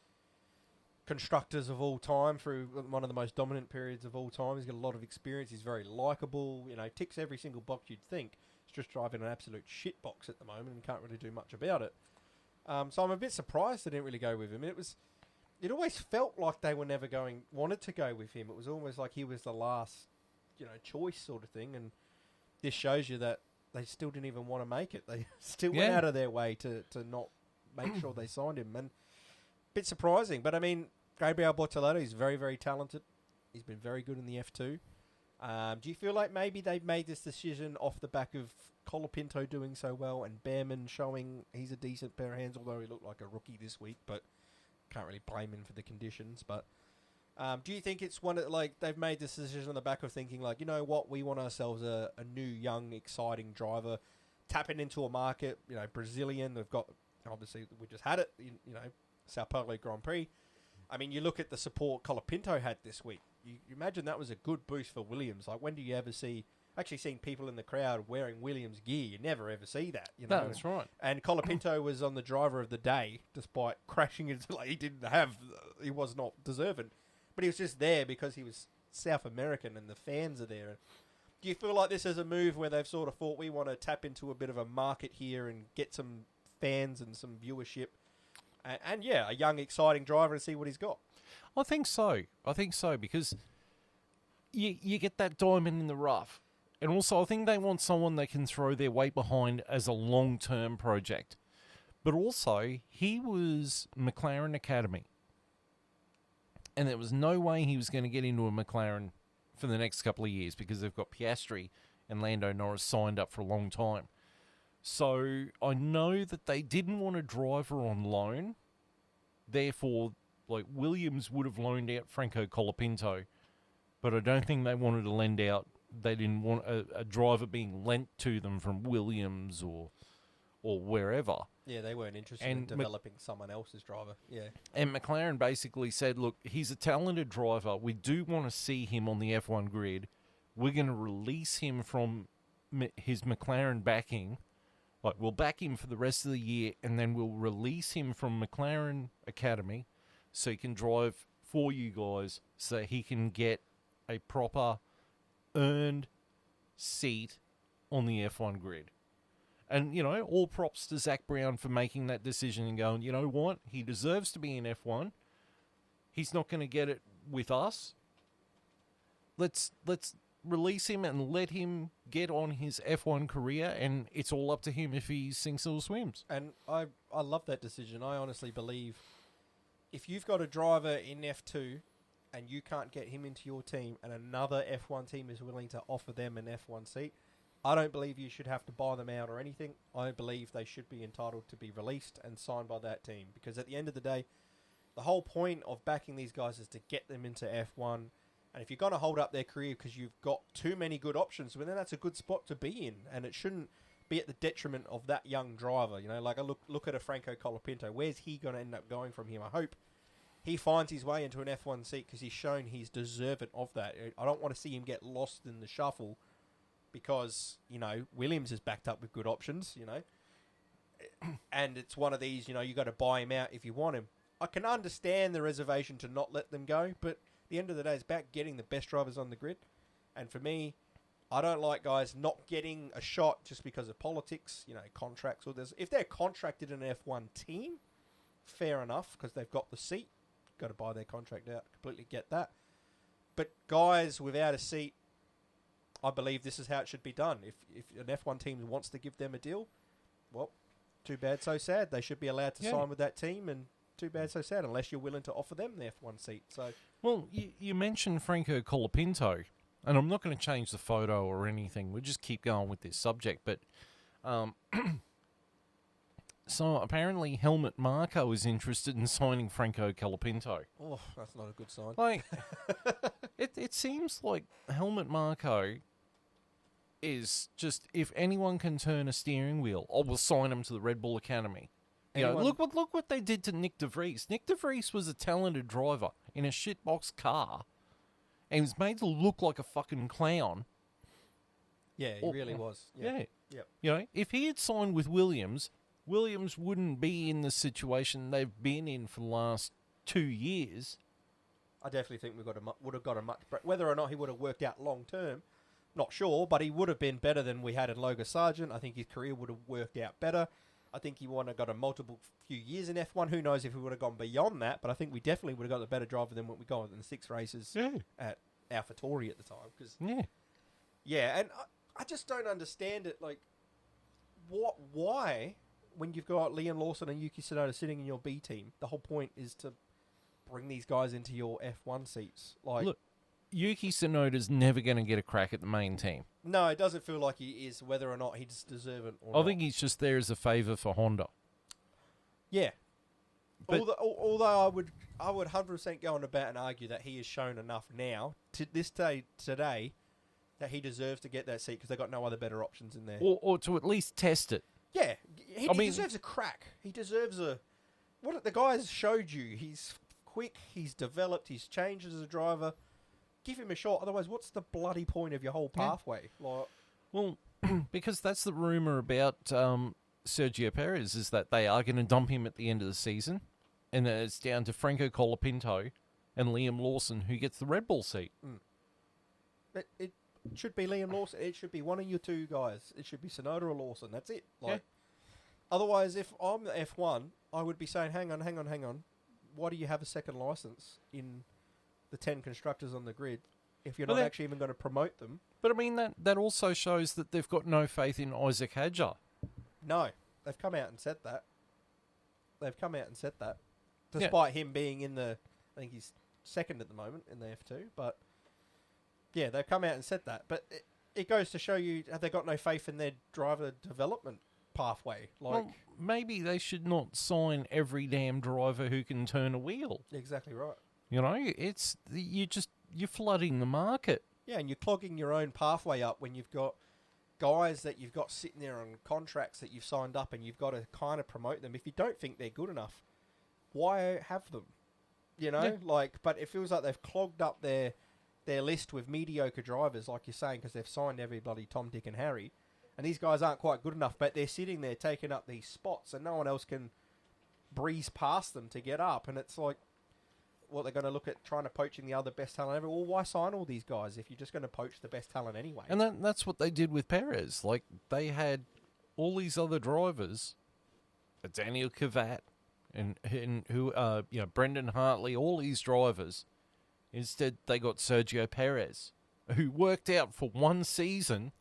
constructors of all time through one of the most dominant periods of all time. He's got a lot of experience. He's very likable. You know, ticks every single box you'd think. He's just driving an absolute shit box at the moment and can't really do much about it. So I'm a bit surprised they didn't really go with him. It always felt like they were never wanted to go with him. It was almost like he was the last, choice sort of thing. And this shows you that they still didn't even want to make it. They still went out of their way to not make sure they signed him. And bit surprising. But I mean, Gabriel Bortoletto is very, very talented. He's been very good in the F2. Do you feel like maybe they've made this decision off the back of Colapinto doing so well and Behrman showing he's a decent pair of hands, although he looked like a rookie this week, but can't really blame him for the conditions. But do you think it's they've made this decision on the back of thinking like, you know what, we want ourselves a new, young, exciting driver, tapping into a market, Brazilian, they've got, obviously we just had it, Sao Paulo Grand Prix. I mean, you look at the support Colapinto had this week. You imagine that was a good boost for Williams. Like, when do you ever seen people in the crowd wearing Williams gear? You never ever see that. No, that's right. And Colapinto was on the driver of the day, despite crashing into he was not deserving, but he was just there because he was South American and the fans are there. Do you feel like this is a move where they've sort of thought we want to tap into a bit of a market here and get some fans and some viewership? And a young, exciting driver and see what he's got. I think so because you get that diamond in the rough. And also I think they want someone they can throw their weight behind as a long-term project. But also, he was McLaren Academy. And there was no way he was going to get into a McLaren for the next couple of years because they've got Piastri and Lando Norris signed up for a long time. So I know that they didn't want a driver on loan. Therefore, Williams would have loaned out Franco Colapinto. But I don't think they wanted to lend out. They didn't want a driver being lent to them from Williams or wherever. Yeah, they weren't interested in developing someone else's driver. Yeah. And McLaren basically said, look, he's a talented driver. We do want to see him on the F1 grid. We're going to release him from his McLaren backing. We'll back him for the rest of the year, and then we'll release him from McLaren Academy so he can drive for you guys so he can get a proper earned seat on the F1 grid. And, all props to Zach Brown for making that decision and going, you know what? He deserves to be in F1. He's not going to get it with us. Let's release him and let him get on his F1 career, and it's all up to him if he sinks or swims. And I love that decision. I honestly believe if you've got a driver in F2 and you can't get him into your team and another F1 team is willing to offer them an F1 seat, I don't believe you should have to buy them out or anything. I believe they should be entitled to be released and signed by that team, because at the end of the day, the whole point of backing these guys is to get them into F1. And if you're going to hold up their career because you've got too many good options, well, then that's a good spot to be in. And it shouldn't be at the detriment of that young driver. I look at a Franco Colapinto. Where's he going to end up going from here? I hope he finds his way into an F1 seat because he's shown he's deserving of that. I don't want to see him get lost in the shuffle because, Williams is backed up with good options, And it's one of these, you got to buy him out if you want him. I can understand the reservation to not let them go, but at the end of the day, it's about getting the best drivers on the grid. And for me, I don't like guys not getting a shot just because of politics, contracts or this. If they're contracted in an F1 team, fair enough, because they've got the seat. Got to buy their contract out. Completely get that. But guys without a seat, I believe this is how it should be done. If an F1 team wants to give them a deal, well, too bad, so sad. They should be allowed to sign with that team, and too bad, so sad, unless you're willing to offer them the F1 seat. So, well, you mentioned Franco Colapinto, and I'm not going to change the photo or anything. We'll just keep going with this subject. But so apparently Helmut Marko is interested in signing Franco Colapinto. oh, that's not a good sign. Like, it seems like Helmut Marko is just, if anyone can turn a steering wheel, we'll sign him to the Red Bull Academy. You know, look what they did to Nick de Vries. Nick de Vries was a talented driver in a shitbox car, and he was made to look like a fucking clown. Yeah, he really was. Yeah. Yep. You know, if he had signed with Williams, Williams wouldn't be in the situation they've been in for the last 2 years. I definitely think would have got a much whether or not he would have worked out long term, not sure, but he would have been better than we had in Logan Sargent. I think his career would have worked out better. I think he would have got a multiple few years in F1. Who knows if we would have gone beyond that, but I think we definitely would have got the better driver than what we got in the 6 races at AlphaTauri at the time. Cause, and I just don't understand it. Like, why, when you've got Liam Lawson and Yuki Tsunoda sitting in your B team, the whole point is to bring these guys into your F1 seats. Like, look, Yuki Tsunoda's never going to get a crack at the main team. No, it doesn't feel like he is, whether or not he's deserving or not. I think he's just there as a favour for Honda. Yeah. But although I would 100% go on about and argue that he has shown enough now, to this day, today, that he deserves to get that seat because they've got no other better options in there. Or to at least test it. Yeah. He deserves a crack. He deserves a... What the guys showed you, he's quick, he's developed, he's changed as a driver. Give him a shot. Otherwise, what's the bloody point of your whole pathway? Like, well, because that's the rumour about Sergio Perez, is that they are going to dump him at the end of the season, and then it's down to Franco Colapinto and Liam Lawson who gets the Red Bull seat. It should be Liam Lawson. It should be one of your two guys. It should be Tsunoda or Lawson. That's it. Like, otherwise, if I'm the F1, I would be saying, hang on. Why do you have a second licence in the 10 constructors on the grid if you're not actually even going to promote them? But I mean, that also shows that they've got no faith in Isaac Hadjar. No, they've come out and said that. Despite him being in the... I think he's second at the moment in the F2, but... Yeah, they've come out and said that. But it goes to show you, have they got no faith in their driver development pathway? Like, well, maybe they should not sign every damn driver who can turn a wheel. Exactly right. You know, you're flooding the market. Yeah, and you're clogging your own pathway up when you've got guys that you've got sitting there on contracts that you've signed up, and you've got to kind of promote them. If you don't think they're good enough, why have them? You know, but it feels like they've clogged up their list with mediocre drivers, like you're saying, because they've signed everybody, Tom, Dick, and Harry, and these guys aren't quite good enough. But they're sitting there taking up these spots, and no one else can breeze past them to get up. And it's like, they're going to look at trying to poaching the other best talent ever. Well, why sign all these guys if you're just going to poach the best talent anyway? And that's what they did with Perez. Like, they had all these other drivers, Daniel Kvyat, and who Brendan Hartley, all these drivers. Instead, they got Sergio Perez, who worked out for one season,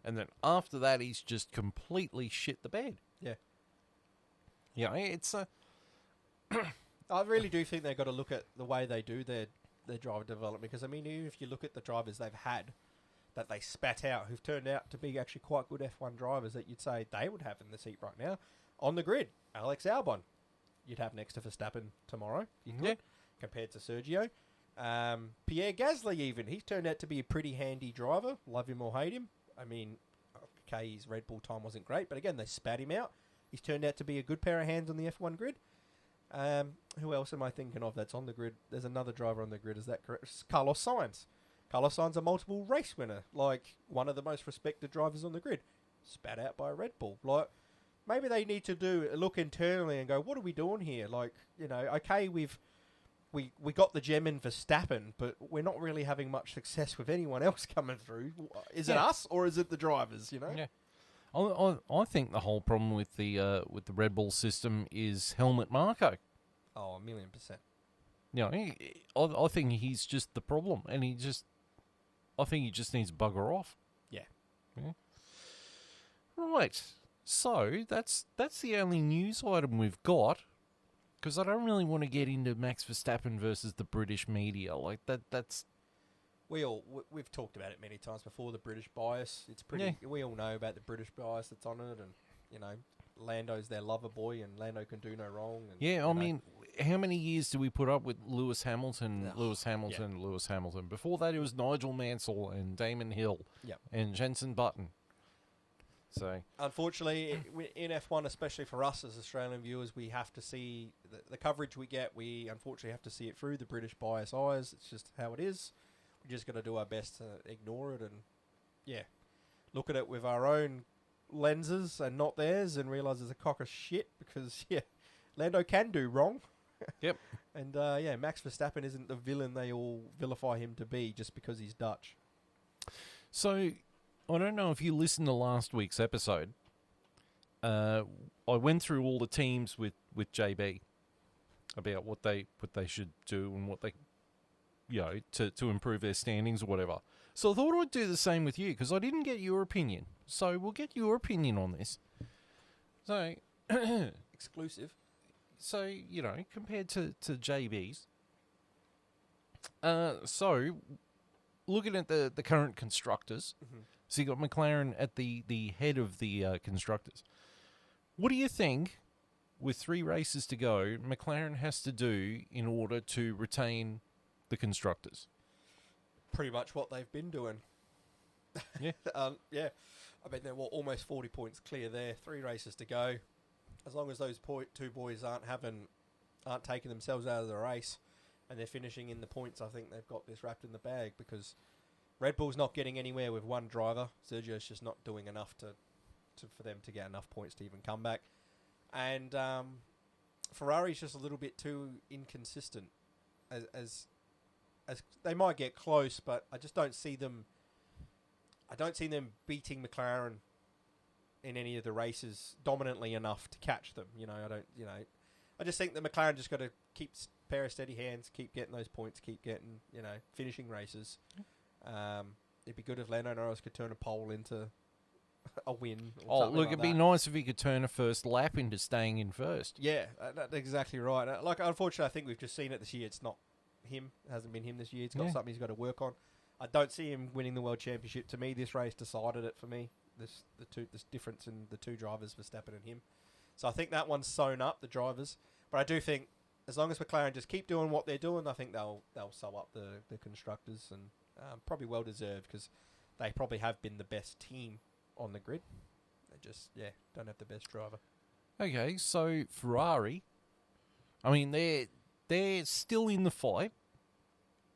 and then after that, he's just completely shit the bed. Yeah. Yeah, it's a... I really do think they've got to look at the way they do their driver development, because, I mean, even if you look at the drivers they've had that they spat out, who've turned out to be actually quite good F1 drivers that you'd say they would have in the seat right now, on the grid, Alex Albon, you'd have next to Verstappen tomorrow, compared to Sergio. Pierre Gasly, even, he's turned out to be a pretty handy driver, love him or hate him. I mean, okay, his Red Bull time wasn't great, but again, they spat him out. He's turned out to be a good pair of hands on the F1 grid. Who else am I thinking of that's on the grid? There's another driver on the grid, is that correct? It's Carlos Sainz. Carlos Sainz, a multiple race winner, like one of the most respected drivers on the grid. Spat out by a Red Bull. Like, maybe they need to look internally and go, what are we doing here? Like, you know, okay, we got the gem in Verstappen, but we're not really having much success with anyone else coming through. Is it us or is it the drivers, you know? Yeah. I think the whole problem with the Red Bull system is Helmut Marko. Oh, 1,000,000%. You know, I think he's just the problem, and I think he just needs to bugger off. Yeah. Right. So that's the only news item we've got. Because I don't really want to get into Max Verstappen versus the British media. Like that's We've talked about it many times before. The British bias. It's pretty. Yeah. We all know about the British bias that's on it, and Lando's their lover boy, and Lando can do no wrong. And, yeah. I mean, how many years do we put up with Lewis Hamilton, Ugh, Lewis Hamilton, Lewis Hamilton? Before that, it was Nigel Mansell and Damon Hill, and Jenson Button. So unfortunately, in F1, especially for us as Australian viewers, we have to see the coverage we get. We unfortunately have to see it through the British bias eyes. It's just how it is. We just got to do our best to ignore it and, look at it with our own lenses and not theirs, and realise it's a cock of shit because Lando can do wrong. Yep. And Max Verstappen isn't the villain they all vilify him to be just because he's Dutch. So, I don't know if you listened to last week's episode. I went through all the teams with JB about what they should do and what they, to improve their standings or whatever. So I thought I'd do the same with you because I didn't get your opinion. So we'll get your opinion on this. So, Exclusive. So, compared to JB's. So, looking at the current constructors, so you got McLaren at the head of the constructors. What do you think, with 3 races to go, McLaren has to do in order to retain the constructors? Pretty much what they've been doing. Yeah. I mean, they're almost 40 points clear there. 3 races to go. As long as those 2 boys aren't taking themselves out of the race and they're finishing in the points, I think they've got this wrapped in the bag because Red Bull's not getting anywhere with one driver. Sergio's just not doing enough for them to get enough points to even come back. And Ferrari's just a little bit too inconsistent. As they might get close, but I just don't see them. I don't see them beating McLaren in any of the races dominantly enough to catch them. I just think that McLaren just got to keep pair of steady hands, keep getting those points, keep getting, finishing races. It'd be good if Lando Norris could turn a pole into a win. Or something like it'd be that. nice if he could turn a first lap into staying in first. Yeah, that's exactly right. Unfortunately, I think we've just seen it this year. It's not him. It hasn't been him this year. It's got something he's got to work on. I don't see him winning the World Championship. To me, this race decided it for me. This difference in the 2 drivers, Verstappen and him. So I think that one's sewn up, the drivers. But I do think as long as McLaren just keep doing what they're doing, I think they'll sew up the constructors, and probably well deserved because they probably have been the best team on the grid. They just don't have the best driver. Okay, so Ferrari, I mean they're still in the fight,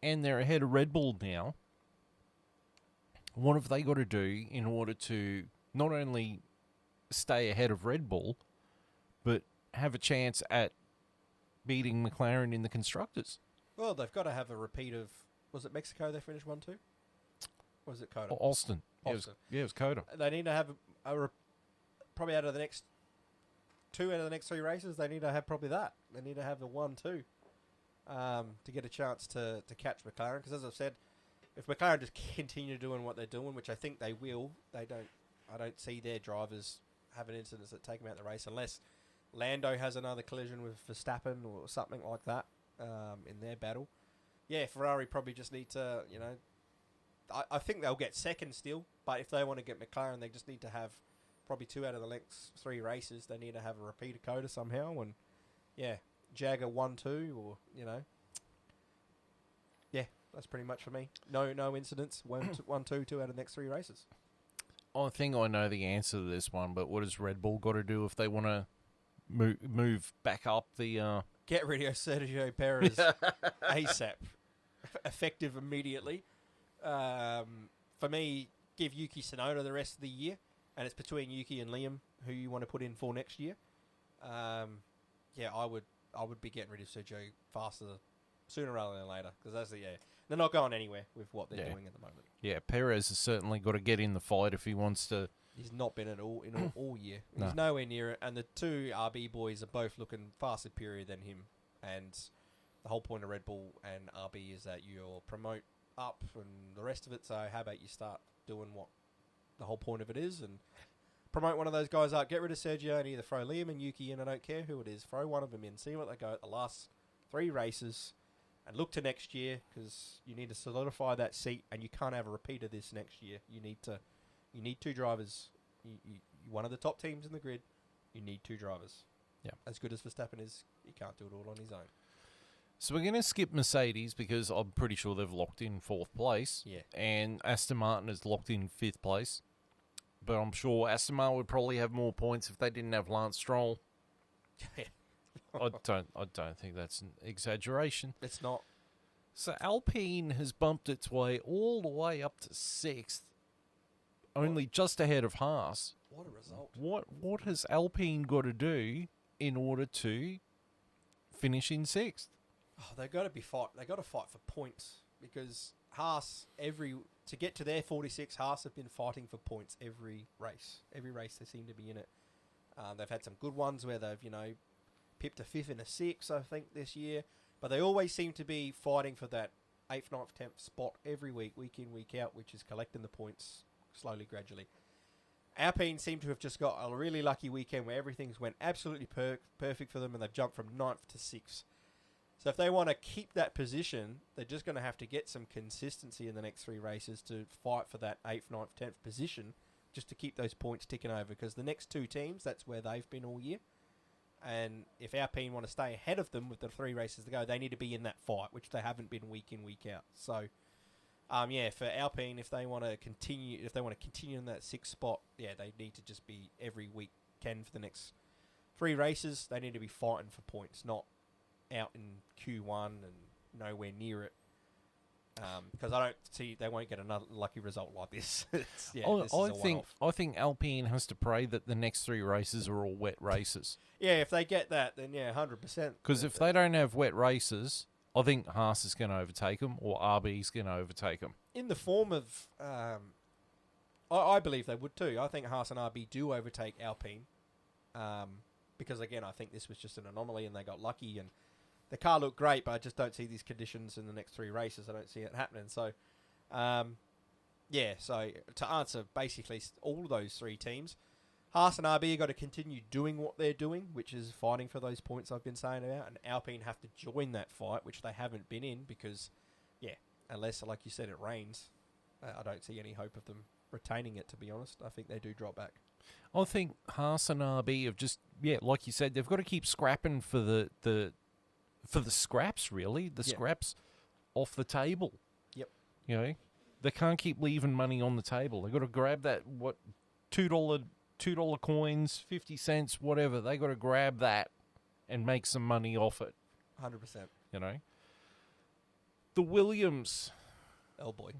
and they're ahead of Red Bull now. What have they got to do in order to not only stay ahead of Red Bull, but have a chance at beating McLaren in the constructors? Well, they've got to have a repeat of... Was it Mexico they finished 1-2? Or was it Coda? Austin. Austin. It was Coda. They need to have probably out of the next 2 out of the next 3 races, they need to have probably that. They need to have the 1-2 to get a chance to catch McLaren. Because as I've said, if McLaren just continue doing what they're doing, which I think they will, I don't see their drivers having incidents that take them out of the race unless Lando has another collision with Verstappen or something like that in their battle. Yeah, Ferrari probably just need to, I think they'll get second still, but if they want to get McLaren, they just need to have probably 2 out of the next 3 races. They need to have a repeat of Coda somehow, and Jagger 1-2, or that's pretty much for me. No incidents. 1-2, 2 out of the next 3 races. I think I know the answer to this one, but what does Red Bull got to do if they want to move back up the... Get rid of Sergio Perez ASAP. Effective immediately. For me, give Yuki Tsunoda the rest of the year, and it's between Yuki and Liam who you want to put in for next year. I would be getting rid of Sergio faster, sooner rather than later, because they're not going anywhere with what they're doing at the moment. Yeah, Perez has certainly got to get in the fight if he wants to. He's not been at all all year. No. He's nowhere near it, and the 2 RB boys are both looking far superior than him. And the whole point of Red Bull and RB is that you'll promote up and the rest of it. So how about you start doing what the whole point of it is and promote one of those guys up. Get rid of Sergio and either throw Liam and Yuki in. I don't care who it is. Throw one of them in. See what they go at the last 3 races and look to next year because you need to solidify that seat and you can't have a repeat of this next year. You need 2 drivers. You're one of the top teams in the grid. You need 2 drivers. Yeah. As good as Verstappen is, he can't do it all on his own. So we're going to skip Mercedes because I'm pretty sure they've locked in 4th place. Yeah. And Aston Martin is locked in 5th place. But I'm sure Aston Martin would probably have more points if they didn't have Lance Stroll. I don't think that's an exaggeration. It's not. So Alpine has bumped its way all the way up to 6th, only just ahead of Haas. What a result. What has Alpine got to do in order to finish in 6th? Oh, they got to fight for points because Haas to get to their 46, Haas have been fighting for points every race. Every race they seem to be in it. They've had some good ones where they've pipped a 5th and a 6th, I think, this year. But they always seem to be fighting for that 8th, 9th, 10th spot every week in, week out, which is collecting the points slowly, gradually. Alpine seem to have just got a really lucky weekend where everything's went absolutely perfect for them and they've jumped from 9th to 6th. So if they want to keep that position, they're just going to have to get some consistency in the next 3 races to fight for that 8th, 9th, 10th position just to keep those points ticking over because the next 2 teams, that's where they've been all year. And if Alpine want to stay ahead of them with the 3 races to go, they need to be in that fight, which they haven't been week in, week out. So, for Alpine, if they want to continue in that 6th spot, they need to just be every weekend for the next 3 races. They need to be fighting for points, not out in Q1 and nowhere near it. Because I don't see they won't get another lucky result like this. I think Alpine has to pray that the next 3 races are all wet races. Yeah, if they get that, then 100%. Because if they don't have wet races, I think Haas is going to overtake them or RB is going to overtake them. In the form of, I believe they would too. I think Haas and RB do overtake Alpine. Because again, I think this was just an anomaly and they got lucky and the car looked great, but I just don't see these conditions in the next 3 races. I don't see it happening. So, so to answer basically all those 3 teams, Haas and RB have got to continue doing what they're doing, which is fighting for those points I've been saying about, and Alpine have to join that fight, which they haven't been in because, unless, like you said, it rains, I don't see any hope of them retaining it, to be honest. I think they do drop back. I think Haas and RB have just, like you said, they've got to keep scrapping for the scraps, really. The scraps off the table. Yep. They can't keep leaving money on the table. They've got to grab that, $2 coins, 50 cents, whatever. They got to grab that and make some money off it. 100%. The Williams. Oh, boy.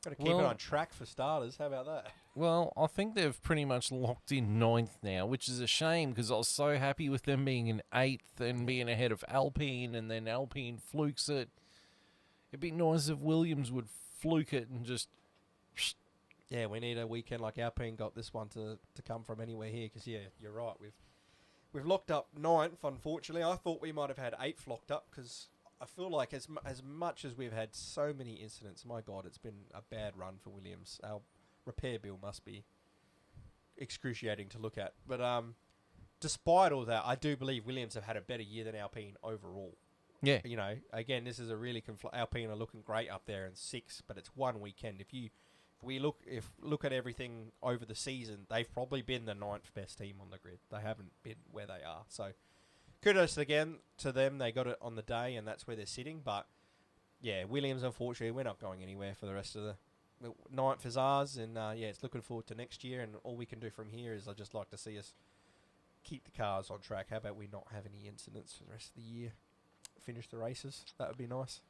Got to keep it on track for starters. How about that? Well, I think they've pretty much locked in 9th now, which is a shame because I was so happy with them being in 8th and being ahead of Alpine, and then Alpine flukes it. It'd be nice if Williams would fluke it and just... Yeah, we need a weekend like Alpine got this one to come from anywhere here because, you're right. We've locked up 9th, unfortunately. I thought we might have had 8th locked up because... I feel like as much as we've had so many incidents, my God, it's been a bad run for Williams. Our repair bill must be excruciating to look at. But despite all that, I do believe Williams have had a better year than Alpine overall. Yeah. Again, this is a really... Alpine are looking great up there in 6th, but it's one weekend. If we look at everything over the season, they've probably been the 9th best team on the grid. They haven't been where they are. So... kudos again to them. They got it on the day, and that's where they're sitting. But, Williams, unfortunately, we're not going anywhere for the rest of the 9th is ours. And, it's looking forward to next year. And all we can do from here is I'd just like to see us keep the cars on track. How about we not have any incidents for the rest of the year? Finish the races. That would be nice.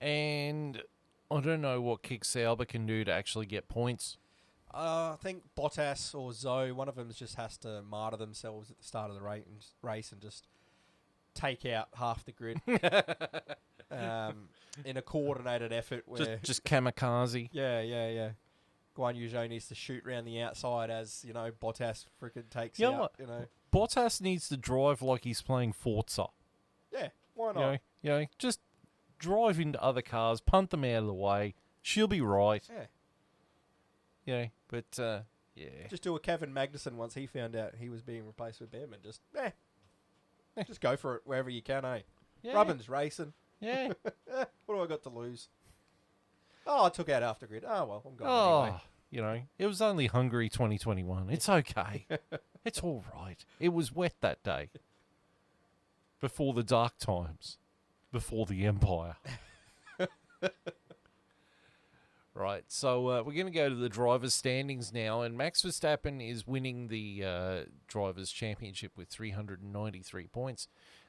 And I don't know what Kick Sauber can do to actually get points. I think Bottas or Zoe, one of them just has to martyr themselves at the start of the race and just take out half the grid in a coordinated effort. Where just kamikaze. Yeah. Guan Yu Zhou needs to shoot around the outside as, Bottas freaking takes out. Bottas needs to drive like he's playing Forza. Yeah, why not? Just drive into other cars, punt them out of the way. She'll be right. Yeah. Yeah, but yeah. Just do a Kevin Magnussen once he found out he was being replaced with Behrman. Just just go for it wherever you can, eh? Yeah. Rubbin's racing. Yeah. What do I got to lose? Oh, I took out after grid. Oh well, I'm going anyway. You know, it was only Hungary 2021. It's okay. It's all right. It was wet that day. Before the dark times. Before the Empire. Right, so we're going to go to the drivers' standings now, and Max Verstappen is winning the Drivers' Championship with 393 points.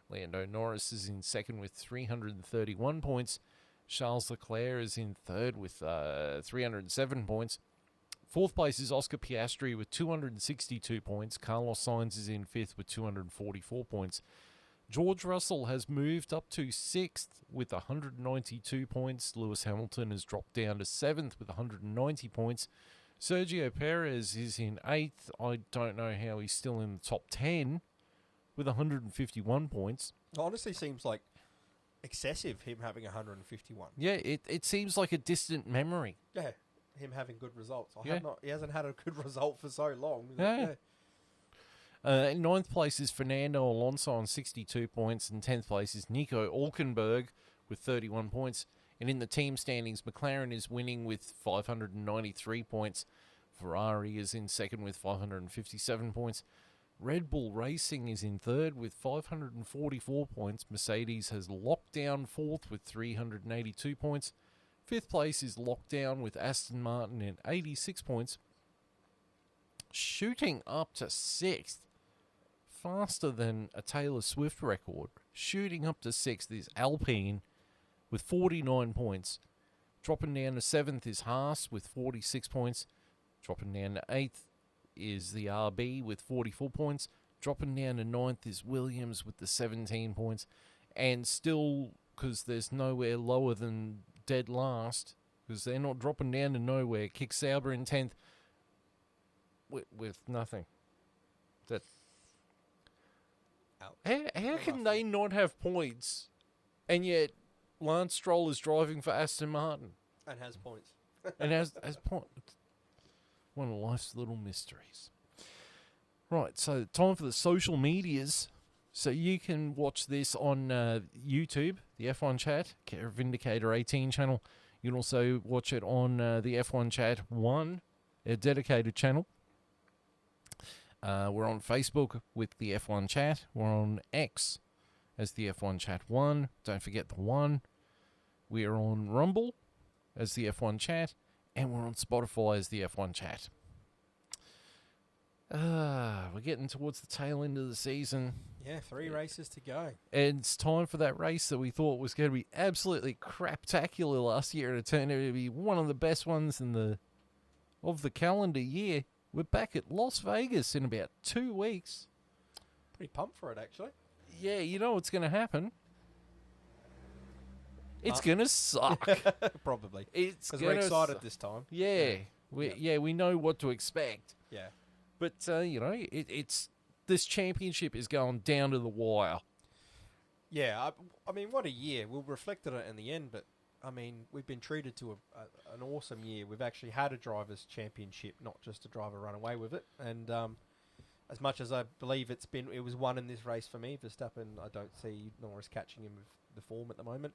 Lando Norris is in second with 331 points. Charles Leclerc is in third with 307 points. Fourth place is Oscar Piastri with 262 points. Carlos Sainz is in fifth with 244 points. George Russell has moved up to sixth with 192 points. Lewis Hamilton has dropped down to seventh with 190 points. Sergio Perez is in eighth. I don't know how he's still in the top 10 with 151 points. It honestly seems like excessive, him having 151. Yeah, it seems like a distant memory. Yeah, him having good results. Yeah. He hasn't had a good result for so long. Yeah. In ninth place is Fernando Alonso on 62 points, and 10th place is Nico Hülkenberg with 31 points. And in the team standings, McLaren is winning with 593 points. Ferrari is in second with 557 points. Red Bull Racing is in third with 544 points. Mercedes has locked down fourth with 382 points. Fifth place is locked down with Aston Martin at 86 points. Shooting up to sixth, faster than a Taylor Swift record. Shooting up to sixth is Alpine with 49 points. Dropping down to seventh is Haas with 46 points. Dropping down to eighth is the RB with 44 points. Dropping down to ninth is Williams with the 17 points. And still, because there's nowhere lower than dead last, because they're not dropping down to nowhere, Kick Sauber in 10th with nothing. That How can they not have points, and yet Lance Stroll is driving for Aston Martin And has points. and has points? One of life's little mysteries. Right, so time for the social medias. So you can watch this on YouTube, the F1 Chat, care of Vindicator 18 channel. You can also watch it on the F1 Chat 1, a dedicated channel. We're on Facebook with the F1 Chat. We're on X as the F1 Chat 1. Don't forget the 1. We're on Rumble as the F1 Chat. And we're on Spotify as the F1 Chat. We're getting towards the tail end of the season. Yeah, 3 races to go. And it's time for that race that we thought was going to be absolutely craptacular last year, and it turned out to be one of the best ones of the calendar year. We're back at Las Vegas in about 2 weeks. Pretty pumped for it, actually. Yeah, you know what's going to happen. It's going to suck. Probably. It's Because we're excited this time. Yeah. We know what to expect. Yeah. But, it's this championship is going down to the wire. Yeah, I mean, what a year. We'll reflect on it in the end, but, I mean, we've been treated to an awesome year. We've actually had a Drivers' Championship, not just a driver run away with it. And as much as I believe it was won in this race for me, Verstappen, I don't see Norris catching him with the form at the moment.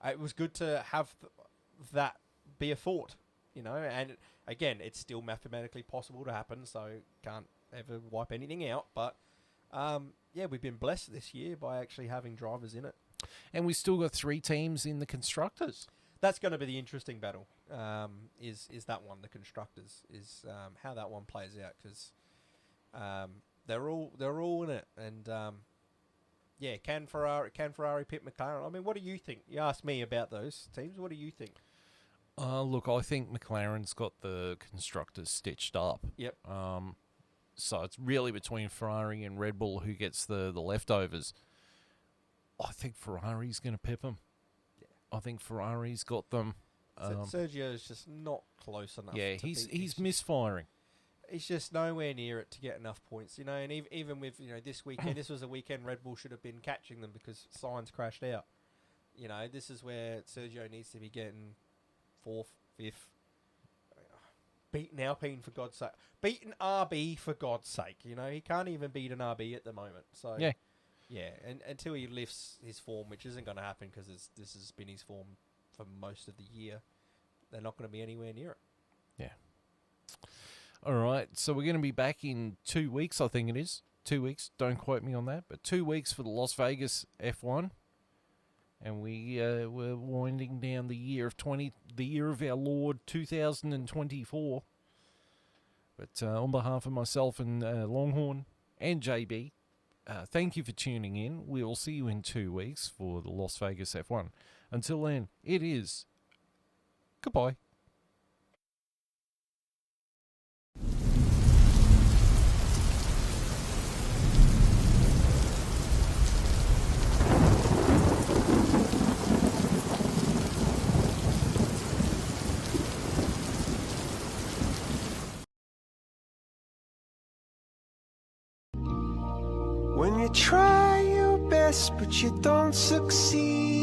It was good to have that be a thought, and again, it's still mathematically possible to happen, so can't ever wipe anything out. But, we've been blessed this year by actually having drivers in it. And we still got 3 teams in the Constructors. That's going to be the interesting battle, is that one, the Constructors, is how that one plays out, because they're all in it, and can Ferrari pit McLaren? I mean, what do you think? You asked me about those teams. What do you think? Look, I think McLaren's got the Constructors stitched up. Yep. So it's really between Ferrari and Red Bull who gets the leftovers. I think Ferrari's going to pip them. Yeah. I think Ferrari's got them. Sergio's just not close enough. Yeah, he's misfiring. He's just nowhere near it to get enough points, and even with this weekend, this was a weekend Red Bull should have been catching them because Sainz crashed out. You know, this is where Sergio needs to be getting 4th, 5th. Beaten Alpine, for God's sake. Beaten RB, for God's sake. You know, he can't even beat an RB at the moment. So, yeah, and until he lifts his form, which isn't going to happen because this has been his form for most of the year, they're not going to be anywhere near it. Yeah. All right, so we're going to be back in 2 weeks, I think it is. 2 weeks, don't quote me on that, but 2 weeks for the Las Vegas F1. And we're winding down the year of our Lord 2024. But on behalf of myself and Longhorn and JB, thank you for tuning in. We will see you in 2 weeks for the Las Vegas F1. Until then, it is goodbye. When you try your best but you don't succeed,